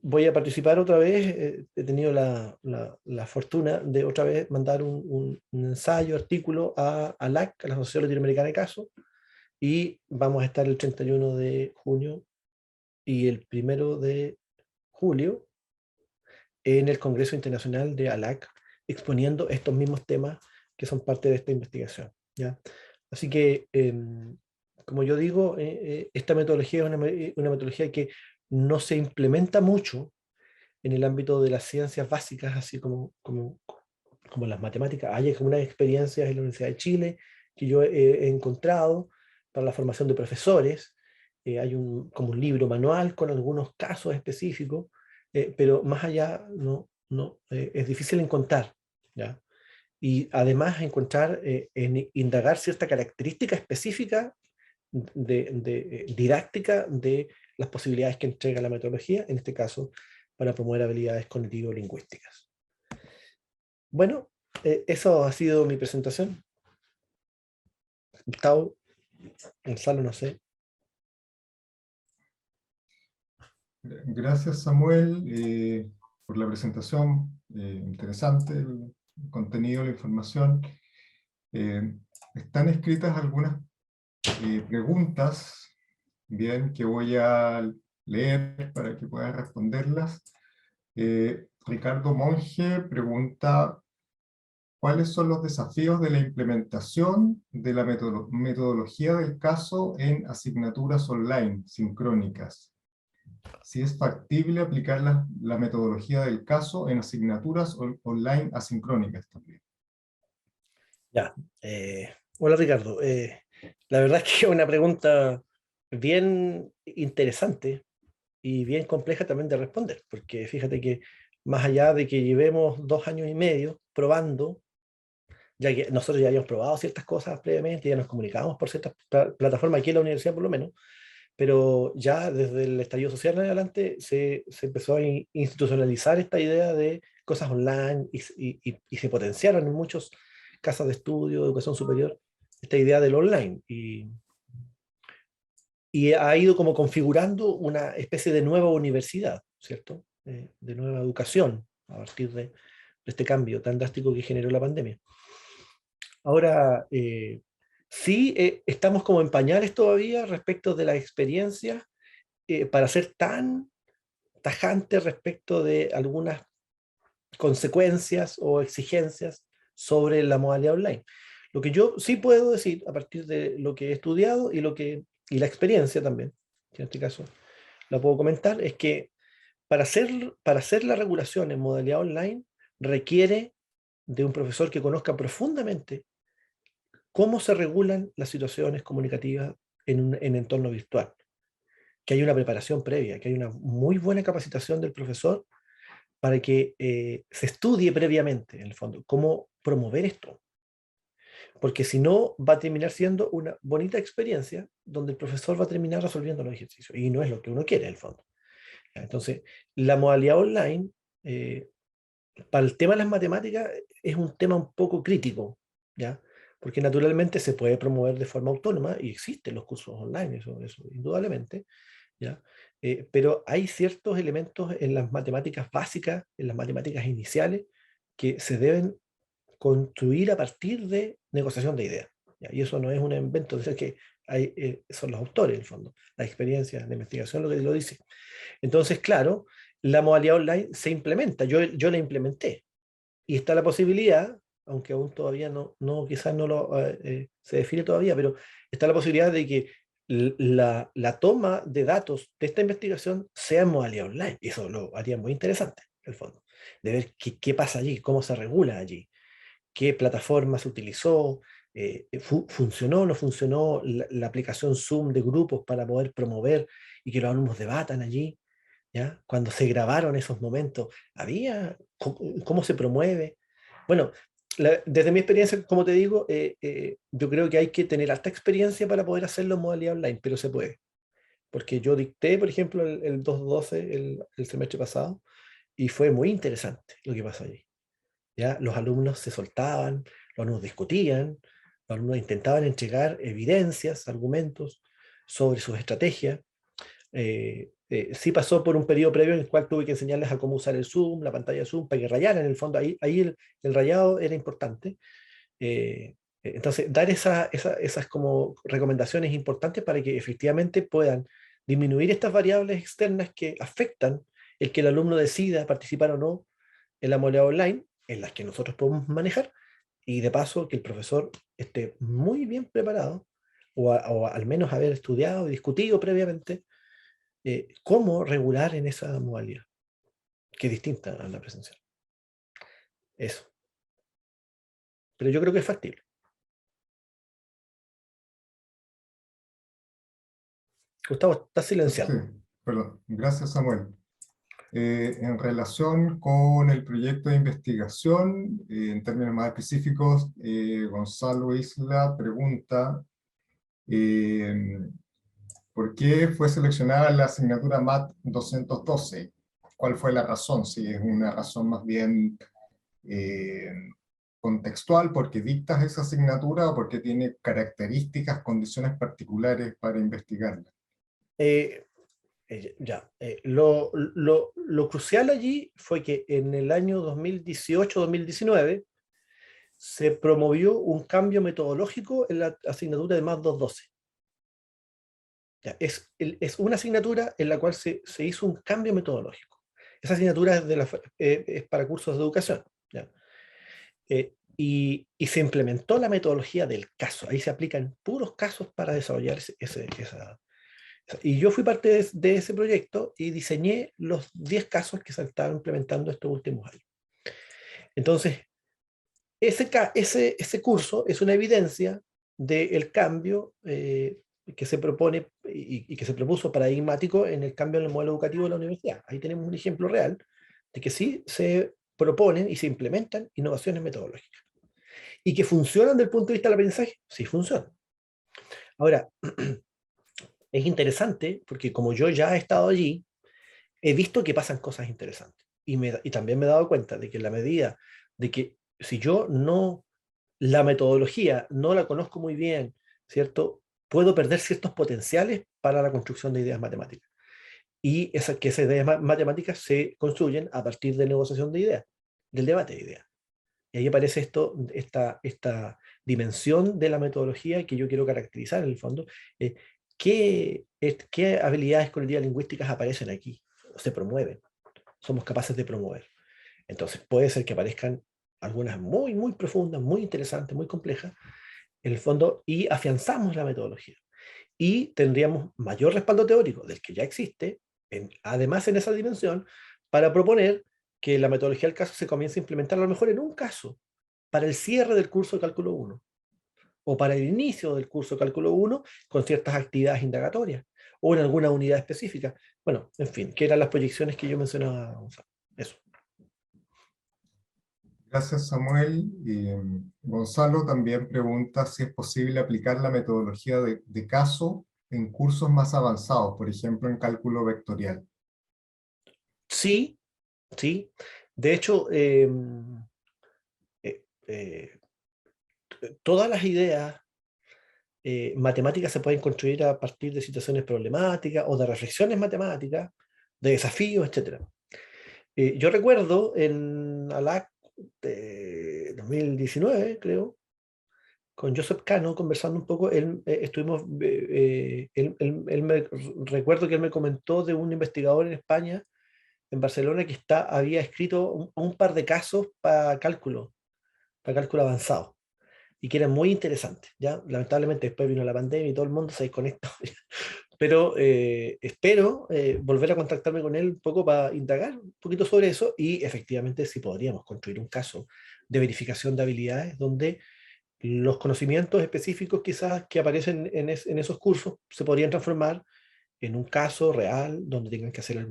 voy a participar otra vez. He tenido la fortuna de otra vez mandar un ensayo, artículo a ALAC, a la Asociación Latinoamericana de Casos, y vamos a estar el 31 de junio y el 1 de julio en el Congreso Internacional de ALAC, exponiendo estos mismos temas que son parte de esta investigación, ¿ya? Así que, como yo digo, esta metodología es una metodología que no se implementa mucho en el ámbito de las ciencias básicas, así como las matemáticas. Hay algunas experiencias en la Universidad de Chile que yo he encontrado para la formación de profesores. Hay como un libro manual con algunos casos específicos, pero más allá es difícil encontrar, ¿ya? Y además encontrar, indagar cierta característica específica didáctica de las posibilidades que entrega la metodología, en este caso, para promover habilidades cognitivo-lingüísticas. Bueno, eso ha sido mi presentación. Gustavo, Gonzalo, no sé. Gracias, Samuel, por la presentación. Interesante el contenido, la información. Están escritas algunas preguntas, bien, que voy a leer para que puedas responderlas. Ricardo Monge pregunta, ¿cuáles son los desafíos de la implementación de la metodología del caso en asignaturas online sincrónicas? Si es factible aplicar la metodología del caso en asignaturas online asincrónicas también. Ya. Hola Ricardo. La verdad es que es una pregunta bien interesante y bien compleja también de responder, porque fíjate que más allá de que llevemos 2 años y medio probando, ya que nosotros ya habíamos probado ciertas cosas previamente, ya nos comunicábamos por ciertas plataformas aquí en la universidad por lo menos, pero ya desde el estallido social en adelante se empezó a institucionalizar esta idea de cosas online y se potenciaron en muchos casas de estudio, de educación superior, esta idea del online. Y ha ido como configurando una especie de nueva universidad, ¿cierto? De nueva educación a partir de este cambio tan drástico que generó la pandemia. Ahora, sí, estamos como en pañales todavía respecto de la experiencia para ser tan tajante respecto de algunas consecuencias o exigencias sobre la modalidad online. Lo que yo sí puedo decir a partir de lo que he estudiado y la experiencia también, que en este caso la puedo comentar, es que para hacer la regulación en modalidad online requiere de un profesor que conozca profundamente cómo se regulan las situaciones comunicativas en entorno virtual, que hay una preparación previa, que hay una muy buena capacitación del profesor para que se estudie previamente, en el fondo, cómo promover esto. Porque si no, va a terminar siendo una bonita experiencia donde el profesor va a terminar resolviendo los ejercicios. Y no es lo que uno quiere, en el fondo. Entonces, la modalidad online, para el tema de las matemáticas, es un tema un poco crítico, ¿ya? Porque naturalmente se puede promover de forma autónoma y existen los cursos online, eso indudablemente, ¿ya? Pero hay ciertos elementos en las matemáticas básicas, en las matemáticas iniciales, que se deben construir a partir de negociación de ideas, ¿ya? Y eso no es un invento, es que son los autores, en el fondo, la experiencia, la investigación lo que lo dice. Entonces, claro, la modalidad online se implementa, yo la implementé, y está la posibilidad, aunque aún todavía quizás no se define todavía, pero está la posibilidad de que la toma de datos de esta investigación sea en modalidad online. Y eso lo haría muy interesante, en el fondo, de ver qué pasa allí, cómo se regula allí, qué plataforma se utilizó, funcionó o no funcionó la aplicación Zoom de grupos para poder promover y que los alumnos debatan allí, ¿ya? Cuando se grabaron esos momentos, ¿cómo se promueve? Bueno, desde mi experiencia, como te digo, yo creo que hay que tener alta experiencia para poder hacerlo en modalidad online, pero se puede. Porque yo dicté, por ejemplo, el 2.12 el semestre pasado, y fue muy interesante lo que pasó allí. ¿Ya? Los alumnos se soltaban, los alumnos discutían, los alumnos intentaban entregar evidencias, argumentos sobre sus estrategias. Sí pasó por un periodo previo en el cual tuve que enseñarles a cómo usar el Zoom, la pantalla Zoom, para que rayaran. En el fondo, ahí el rayado era importante. Entonces, dar esas como recomendaciones importantes para que efectivamente puedan disminuir estas variables externas que afectan el que el alumno decida participar o no en la modalidad online, en las que nosotros podemos manejar, y de paso que el profesor esté muy bien preparado, o al menos haber estudiado y discutido previamente cómo regular en esa modalidad, que es distinta a la presencial. Eso. Pero yo creo que es factible. Gustavo, estás silenciado. Sí, perdón. Gracias, Samuel. En relación con el proyecto de investigación, en términos más específicos, Gonzalo Isla pregunta ¿por qué fue seleccionada la asignatura MAT 212? ¿Cuál fue la razón? Si es una razón más bien contextual, porque dictas esa asignatura o porque tiene características, condiciones particulares para investigarla. Lo crucial allí fue que en el año 2018-2019 se promovió un cambio metodológico en la asignatura de MAT 212. Es una asignatura en la cual se hizo un cambio metodológico. Esa asignatura es para cursos de educación, ¿ya? Y se implementó la metodología del caso. Ahí se aplican puros casos para desarrollar esa. Y yo fui parte de ese proyecto y diseñé los 10 casos que se estaban implementando estos últimos años. Entonces, ese curso es una evidencia del cambio que se propone y que se propuso paradigmático en el cambio en el modelo educativo de la universidad. Ahí tenemos un ejemplo real de que sí se proponen y se implementan innovaciones metodológicas. ¿Y que funcionan desde el punto de vista del aprendizaje? Sí funcionan. Ahora, es interesante porque como yo ya he estado allí, he visto que pasan cosas interesantes. Y también me he dado cuenta de que en la medida de que si yo no, la metodología no la conozco muy bien, ¿cierto? Puedo perder ciertos potenciales para la construcción de ideas matemáticas. Y esas ideas matemáticas se construyen a partir de negociación de ideas, del debate de ideas. Y ahí aparece esta dimensión de la metodología que yo quiero caracterizar en el fondo. ¿Qué habilidades cognitivas lingüísticas aparecen aquí? Se promueven, somos capaces de promover. Entonces puede ser que aparezcan algunas muy, muy profundas, muy interesantes, muy complejas, en el fondo, y afianzamos la metodología. Y tendríamos mayor respaldo teórico del que ya existe, además en esa dimensión, para proponer que la metodología del caso se comience a implementar a lo mejor en un caso, para el cierre del curso de cálculo 1, o para el inicio del curso de cálculo 1, con ciertas actividades indagatorias, o en alguna unidad específica. Bueno, en fin, que eran las proyecciones que yo mencionaba, Gonzalo. Eso. Gracias, Samuel. Gonzalo también pregunta si es posible aplicar la metodología de caso en cursos más avanzados, por ejemplo, en cálculo vectorial. Sí, sí. De hecho, eh, todas las ideas matemáticas se pueden construir a partir de situaciones problemáticas o de reflexiones matemáticas, de desafíos, etc. Yo recuerdo en ALAC de 2019, creo, con Joseph Cano conversando un poco, recuerdo que él me comentó de un investigador en España, en Barcelona, que había escrito un par de casos para cálculo avanzado, y que eran muy interesantes, ¿ya? Lamentablemente después vino la pandemia y todo el mundo se desconectó. Pero espero volver a contactarme con él un poco para indagar un poquito sobre eso y efectivamente si podríamos construir un caso de verificación de habilidades donde los conocimientos específicos quizás que aparecen en esos cursos se podrían transformar en un caso real donde tengan que hacer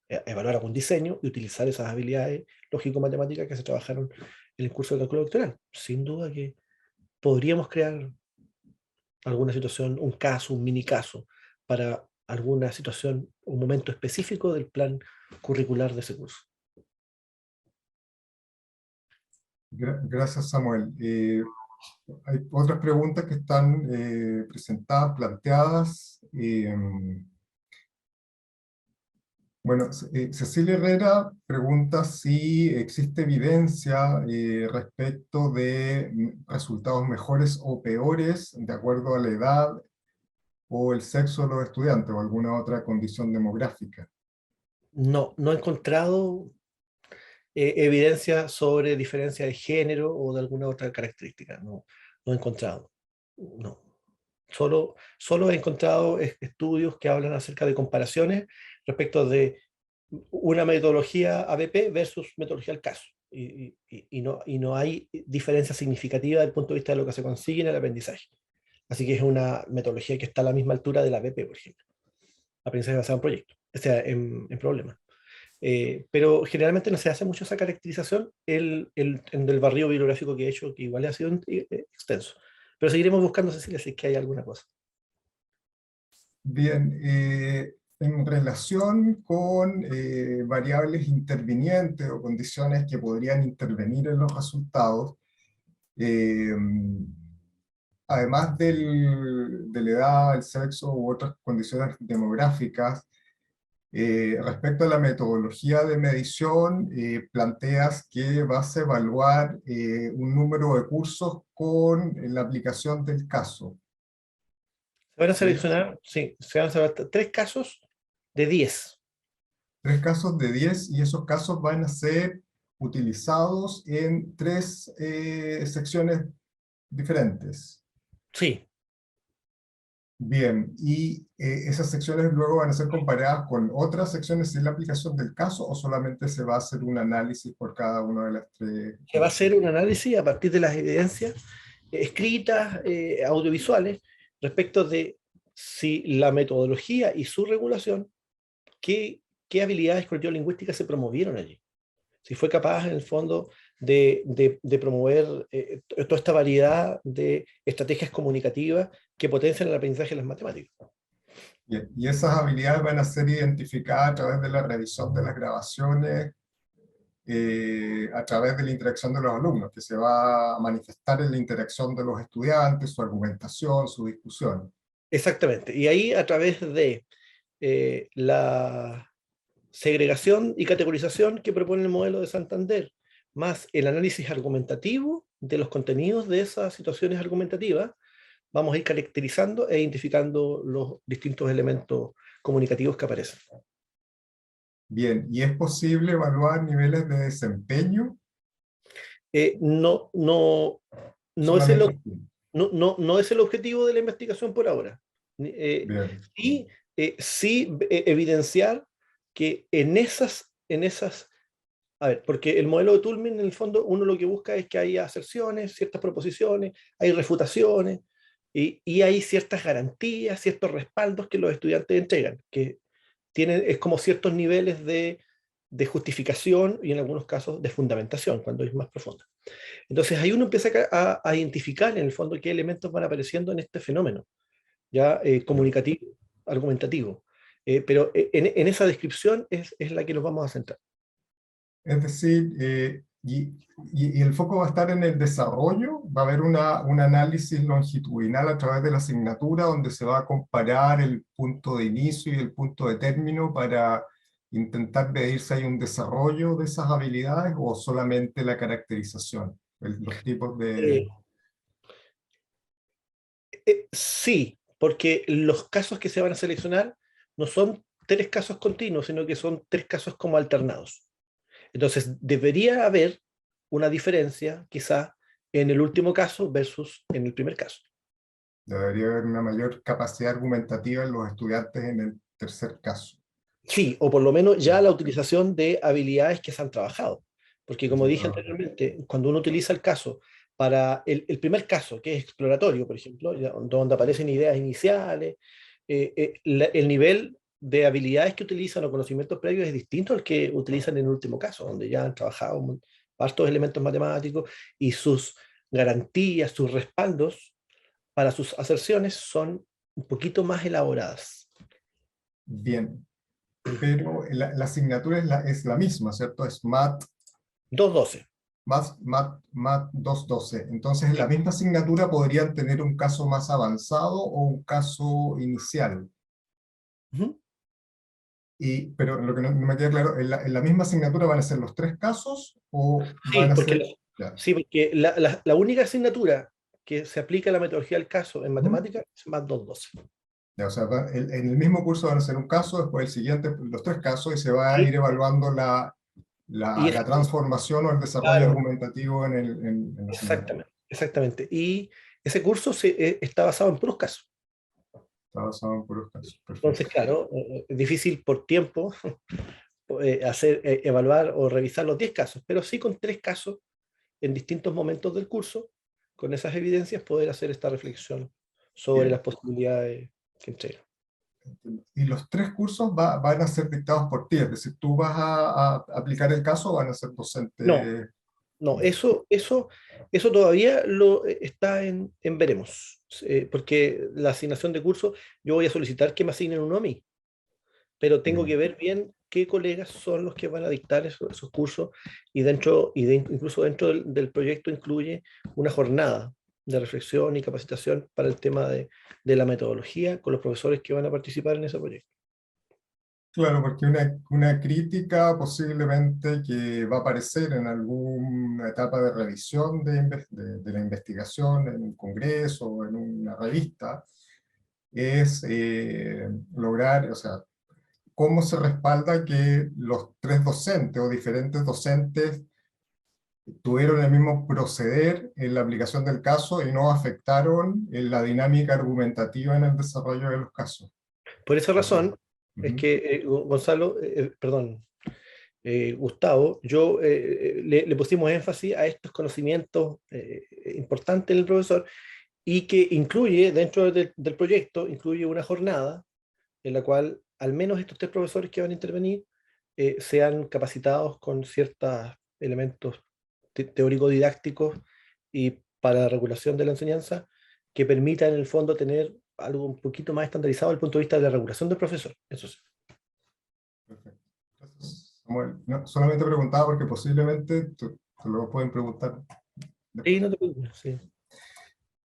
evaluar algún diseño y utilizar esas habilidades lógico-matemáticas que se trabajaron en el curso de cálculo vectorial. Sin duda que podríamos crear alguna situación, un caso, un mini caso, para alguna situación, un momento específico del plan curricular de ese curso. Gracias, Samuel. Hay otras preguntas que están presentadas, planteadas. Bueno, Cecilia Herrera pregunta si existe evidencia respecto de resultados mejores o peores de acuerdo a la edad o el sexo de los estudiantes o alguna otra condición demográfica. No, no he encontrado evidencia sobre diferencia de género o de alguna otra característica. No, no he encontrado. No. Solo he encontrado estudios que hablan acerca de comparaciones respecto de una metodología ABP versus metodología del caso. Y no hay diferencia significativa desde el punto de vista de lo que se consigue en el aprendizaje. Así que es una metodología que está a la misma altura de la ABP, por ejemplo. Aprendizaje basado en proyectos, o sea, en problemas. Pero generalmente no se hace mucho esa caracterización en el barrio bibliográfico que he hecho, que igual ha sido extenso. Pero seguiremos buscando, Cecilia, si es que hay alguna cosa. Bien, en relación con variables intervinientes o condiciones que podrían intervenir en los resultados, además de la edad, el sexo u otras condiciones demográficas, respecto a la metodología de medición, planteas que vas a evaluar un número de cursos con la aplicación del caso. Se van a seleccionar, sí, se van a seleccionar 3 casos de 10. 3 casos de 10, y esos casos van a ser utilizados en 3 secciones diferentes. Sí, Bien, y esas secciones luego van a ser comparadas con otras secciones en la aplicación del caso, o solamente se va a hacer un análisis por cada una de las 3. se va a hacer un análisis a partir de las evidencias escritas, audiovisuales, respecto de si la metodología y su regulación, qué habilidades cognitivo-lingüísticas se promovieron allí. Si fue capaz, en el fondo, de promover toda esta variedad de estrategias comunicativas que potencian el aprendizaje de las matemáticas. Bien, y esas habilidades van a ser identificadas a través de la revisión de las grabaciones, a través de la interacción de los alumnos, que se va a manifestar en la interacción de los estudiantes, su argumentación, su discusión. Exactamente. Y ahí, a través de la segregación y categorización que propone el modelo de Santander, más el análisis argumentativo de los contenidos de esas situaciones argumentativas, vamos a ir caracterizando e identificando los distintos elementos comunicativos que aparecen. Bien, ¿y es posible evaluar niveles de desempeño? No, no, es Solamente. no es el objetivo de la investigación por ahora. Bien, Sí, sí evidenciar que en esas, a ver, porque el modelo de Toulmin, en el fondo, uno lo que busca es que haya aserciones, ciertas proposiciones, hay refutaciones, y hay ciertas garantías, ciertos respaldos que los estudiantes entregan, que es como ciertos niveles de justificación y en algunos casos de fundamentación, cuando es más profunda. Entonces ahí uno empieza a identificar en el fondo qué elementos van apareciendo en este fenómeno, ya comunicativo, argumentativo. Pero en esa descripción es la que nos vamos a centrar. es decir, y el foco va a estar en el desarrollo. Va a haber un análisis longitudinal a través de la asignatura, donde se va a comparar el punto de inicio y el punto de término para intentar medir si hay un desarrollo de esas habilidades o solamente la caracterización, los tipos de... Eh, sí, porque los casos que se van a seleccionar no son 3 casos continuos, sino que son 3 casos como alternados. Entonces, debería haber una diferencia, quizá, en el último caso versus en el primer caso. Debería haber una mayor capacidad argumentativa en los estudiantes en el tercer caso. Sí, o por lo menos ya la utilización de habilidades que se han trabajado. Porque como dije Ah, anteriormente, cuando uno utiliza el caso para el primer caso, que es exploratorio, por ejemplo, donde aparecen ideas iniciales, el nivel de habilidades que utilizan o conocimientos previos es distinto al que utilizan en el último caso, donde ya han trabajado hartos elementos matemáticos y sus garantías, sus respaldos para sus aserciones son un poquito más elaboradas. bien, pero la asignatura es la misma, ¿cierto? Es MAT 212. MAT 212. Entonces, en la Sí. misma asignatura podrían tener un caso más avanzado o un caso inicial. Ujú. Pero lo que no me queda claro, ¿en la misma asignatura van a ser los 3 casos o van Sí, a porque, ser... Ya. sí, porque la única asignatura que se aplica a la metodología del caso en Ujú. matemáticas es más 212. Ya, o sea, en el mismo curso van a ser un caso, después el siguiente, los 3 casos, y se va a ir Sí, evaluando y la transformación o el desarrollo claro, argumentativo en la asignatura. exactamente, exactamente. Y ese curso está basado en puros casos. Está basado en puros casos. Entonces, Perfecto. claro, es difícil por tiempo evaluar o revisar los 10 casos, pero sí con 3 casos en distintos momentos del curso, con esas evidencias, poder hacer esta reflexión sobre las Bien. posibilidades que entrega. Y los 3 cursos van a ser dictados por ti, es decir, tú vas a aplicar el caso o van a ser No, docentes. no, Bien. eso todavía está en veremos, porque la asignación de curso, yo voy a solicitar que me asignen uno a mí, pero tengo que Bien. ver bien qué colegas son los que van a dictar esos cursos y incluso dentro del proyecto incluye una jornada de reflexión y capacitación para el tema de la metodología con los profesores que van a participar en ese proyecto. Claro, porque una crítica posiblemente que va a aparecer en alguna etapa de revisión de la investigación en un congreso o en una revista es lograr, o sea, cómo se respalda que los tres docentes o diferentes docentes tuvieron el mismo proceder en la aplicación del caso y no afectaron en la dinámica argumentativa en el desarrollo de los casos. Por esa razón es Ujú. que Gonzalo, perdón, Gustavo, le pusimos énfasis a estos conocimientos importantes del profesor y que incluye, dentro del proyecto, incluye una jornada en la cual al menos estos tres profesores que van a intervenir sean capacitados con ciertos elementos teórico-didácticos y para la regulación de la enseñanza que permitan en el fondo tener algo un poquito más estandarizado desde el punto de vista de la regulación del profesor. Eso sí. Perfecto. Entonces, Samuel, no, solamente preguntaba porque posiblemente te lo pueden preguntar Sí, después. no te preocupes, sí.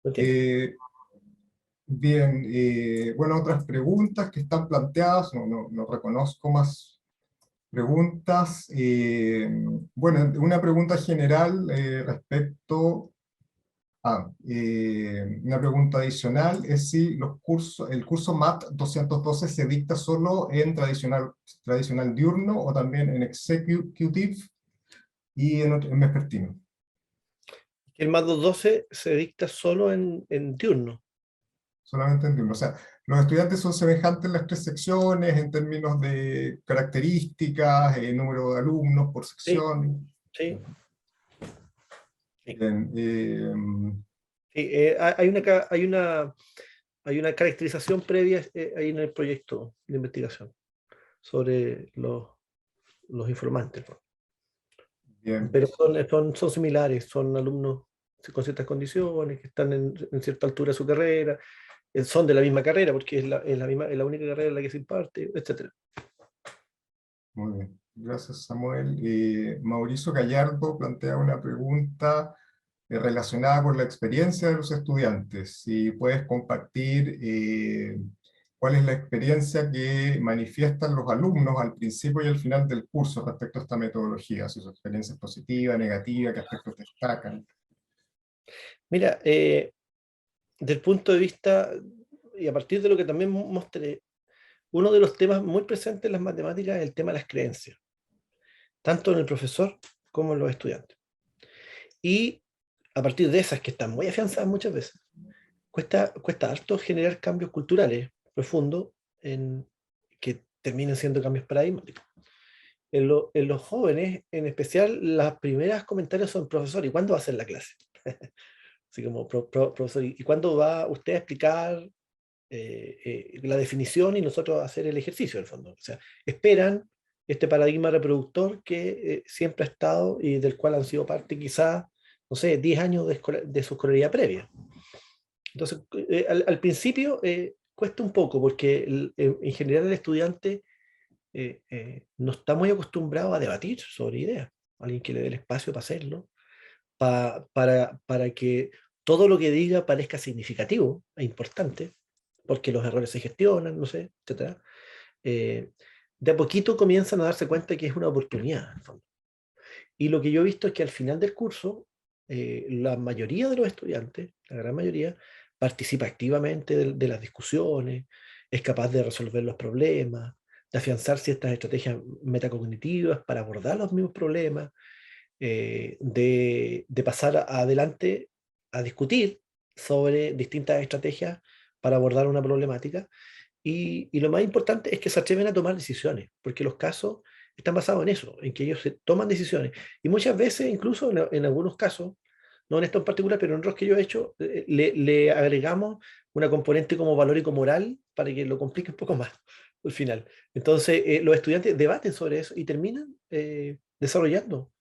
Lo entiendo. Bien, bueno, otras preguntas que están planteadas, no reconozco más preguntas. Bueno, una pregunta general respecto una pregunta adicional es si el curso MAT 212 se dicta solo en tradicional diurno o también en executive y en vespertino. El más 212 se dicta solo en diurno. Solamente en diurno. O sea, los estudiantes son semejantes en las tres secciones en términos de características, número de alumnos por Sí, sección. sí. Sí. Bien, Sí, hay una caracterización previa ahí en el proyecto de investigación sobre los informantes, ¿no? bien. Pero son similares, son alumnos con ciertas condiciones, que están en cierta altura de su carrera, son de la misma carrera, porque es la única carrera en la que se imparte, etc. Muy bien, gracias Samuel. Mauricio Gallardo plantea una pregunta relacionada con la experiencia de los estudiantes. Si puedes compartir cuál es la experiencia que manifiestan los alumnos al principio y al final del curso respecto a esta metodología, si su experiencia es positiva, negativa, qué aspectos destacan. Mira, desde el punto de vista, y a partir de lo que también mostré, uno de los temas muy presentes en las matemáticas es el tema de las creencias, tanto en el profesor como en los estudiantes. Y a partir de esas, que están muy afianzadas muchas veces, cuesta harto generar cambios culturales profundos que terminen siendo cambios paradigmáticos. En los jóvenes, en especial, las primeras comentarios son: profesor, ¿y cuándo va a ser la clase? Así como, profesor, ¿y cuándo va usted a explicar la definición y nosotros hacer el ejercicio, en el fondo? O sea, esperan este paradigma reproductor que siempre ha estado y del cual han sido parte quizá, no sé, 10 años de su escolaridad previa. Entonces, al principio cuesta un poco porque en general el estudiante no está muy acostumbrado a debatir sobre ideas. Alguien que le dé el espacio para hacerlo, para que todo lo que diga parezca significativo e importante, porque los errores se gestionan, no sé, etc. De a poquito comienzan a darse cuenta que es una oportunidad, en el fondo. Y lo que yo he visto es que al final del curso, la mayoría de los estudiantes, la gran mayoría, participa activamente de las discusiones, es capaz de resolver los problemas, de afianzar ciertas estrategias metacognitivas para abordar los mismos problemas, de pasar adelante a discutir sobre distintas estrategias para abordar una problemática. Y lo más importante es que se atreven a tomar decisiones, porque los casos están basados en eso, en que ellos se toman decisiones. Y muchas veces, incluso en algunos casos, no en esto en particular, pero en otros que yo he hecho, le agregamos una componente como valórico moral para que lo complique un poco más al final. Entonces, los estudiantes debaten sobre eso y terminan desarrollando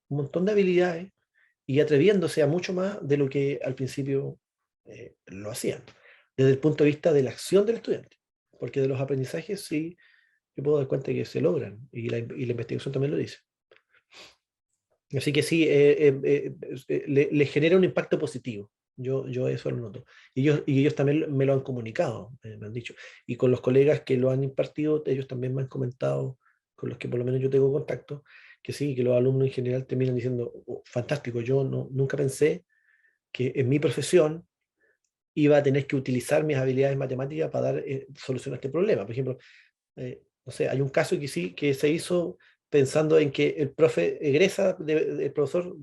un montón de habilidades y atreviéndose a mucho más de lo que al principio lo hacían, desde el punto de vista de la acción del estudiante. Porque de los aprendizajes sí, yo puedo dar cuenta que se logran, y la investigación también lo dice. Así que sí, le genera un impacto positivo. Yo eso lo noto. Y ellos también me lo han comunicado, me han dicho. Y con los colegas que lo han impartido, ellos también me han comentado, con los que por lo menos yo tengo contacto, que sí, que los alumnos en general terminan diciendo: "Oh, fantástico, yo nunca pensé que en mi profesión iba a tener que utilizar mis habilidades matemáticas para dar solución a este problema". Por ejemplo, no sé, hay un caso que sí, que se hizo pensando en que el profe egresa, el profesor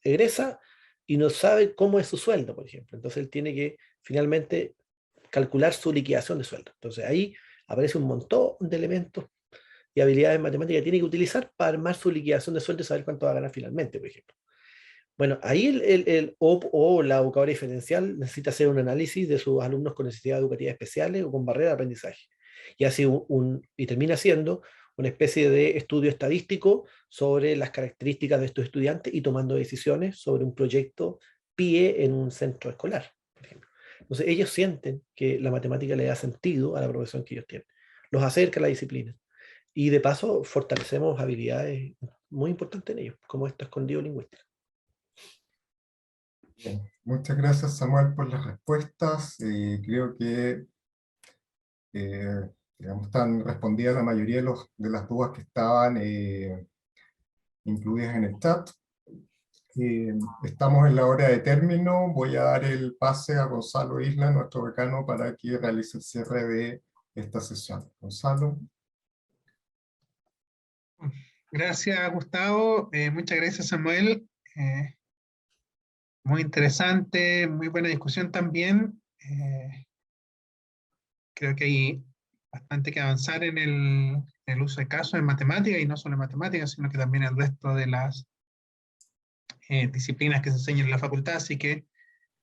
egresa y no sabe cómo es su sueldo, por ejemplo. Entonces él tiene que finalmente calcular su liquidación de sueldo. Entonces ahí aparece un montón de elementos y habilidades matemáticas que tiene que utilizar para armar su liquidación de sueldo y saber cuánto va a ganar finalmente, por ejemplo. Bueno, ahí el OP o la educadora diferencial necesita hacer un análisis de sus alumnos con necesidades educativas especiales o con barrera de aprendizaje. Y así y termina siendo una especie de estudio estadístico sobre las características de estos estudiantes y tomando decisiones sobre un proyecto PIE en un centro escolar, por ejemplo. Entonces ellos sienten que la matemática le da sentido a la profesión que ellos tienen. Los acerca a la disciplina. Y de paso fortalecemos habilidades muy importantes en ellos, como esto escondido lingüístico. Bien. Muchas gracias, Samuel, por las respuestas. Creo que digamos, están respondidas la mayoría de las dudas que estaban incluidas en el chat. Estamos en la hora de término. Voy a dar el pase a Gonzalo Isla, nuestro decano, para que realice el cierre de esta sesión. Gonzalo. Gracias, Gustavo. Muchas gracias, Samuel. Muy interesante, muy buena discusión también. Creo que hay bastante que avanzar en el uso de casos en matemáticas, y no solo en matemáticas, sino que también en el resto de las disciplinas que se enseñan en la facultad, así que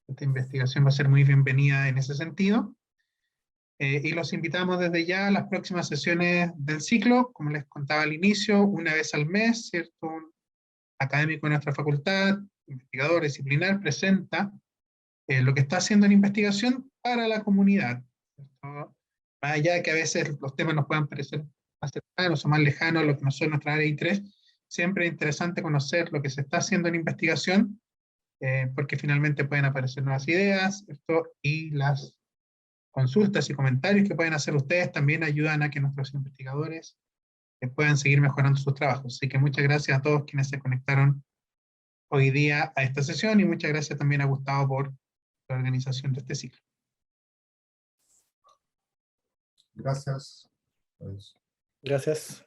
esta investigación va a ser muy bienvenida en ese sentido. Y los invitamos desde ya a las próximas sesiones del ciclo, como les contaba al inicio, una vez al mes, ¿cierto? Un académico de nuestra facultad, investigador disciplinar, presenta lo que está haciendo en investigación para la comunidad, ¿cierto? Más allá de que a veces los temas nos puedan parecer más cercanos o más lejanos a lo que no son nuestra área de interés, siempre es interesante conocer lo que se está haciendo en investigación, porque finalmente pueden aparecer nuevas ideas, ¿cierto? Y las consultas y comentarios que pueden hacer ustedes también ayudan a que nuestros investigadores puedan seguir mejorando sus trabajos. Así que muchas gracias a todos quienes se conectaron hoy día a esta sesión, y muchas gracias también a Gustavo por la organización de este ciclo. Gracias. Gracias.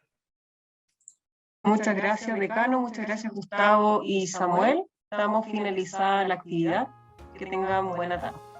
Muchas gracias, decano. Muchas gracias, Gustavo y Samuel. Estamos finalizada la actividad. Que tengan buena tarde.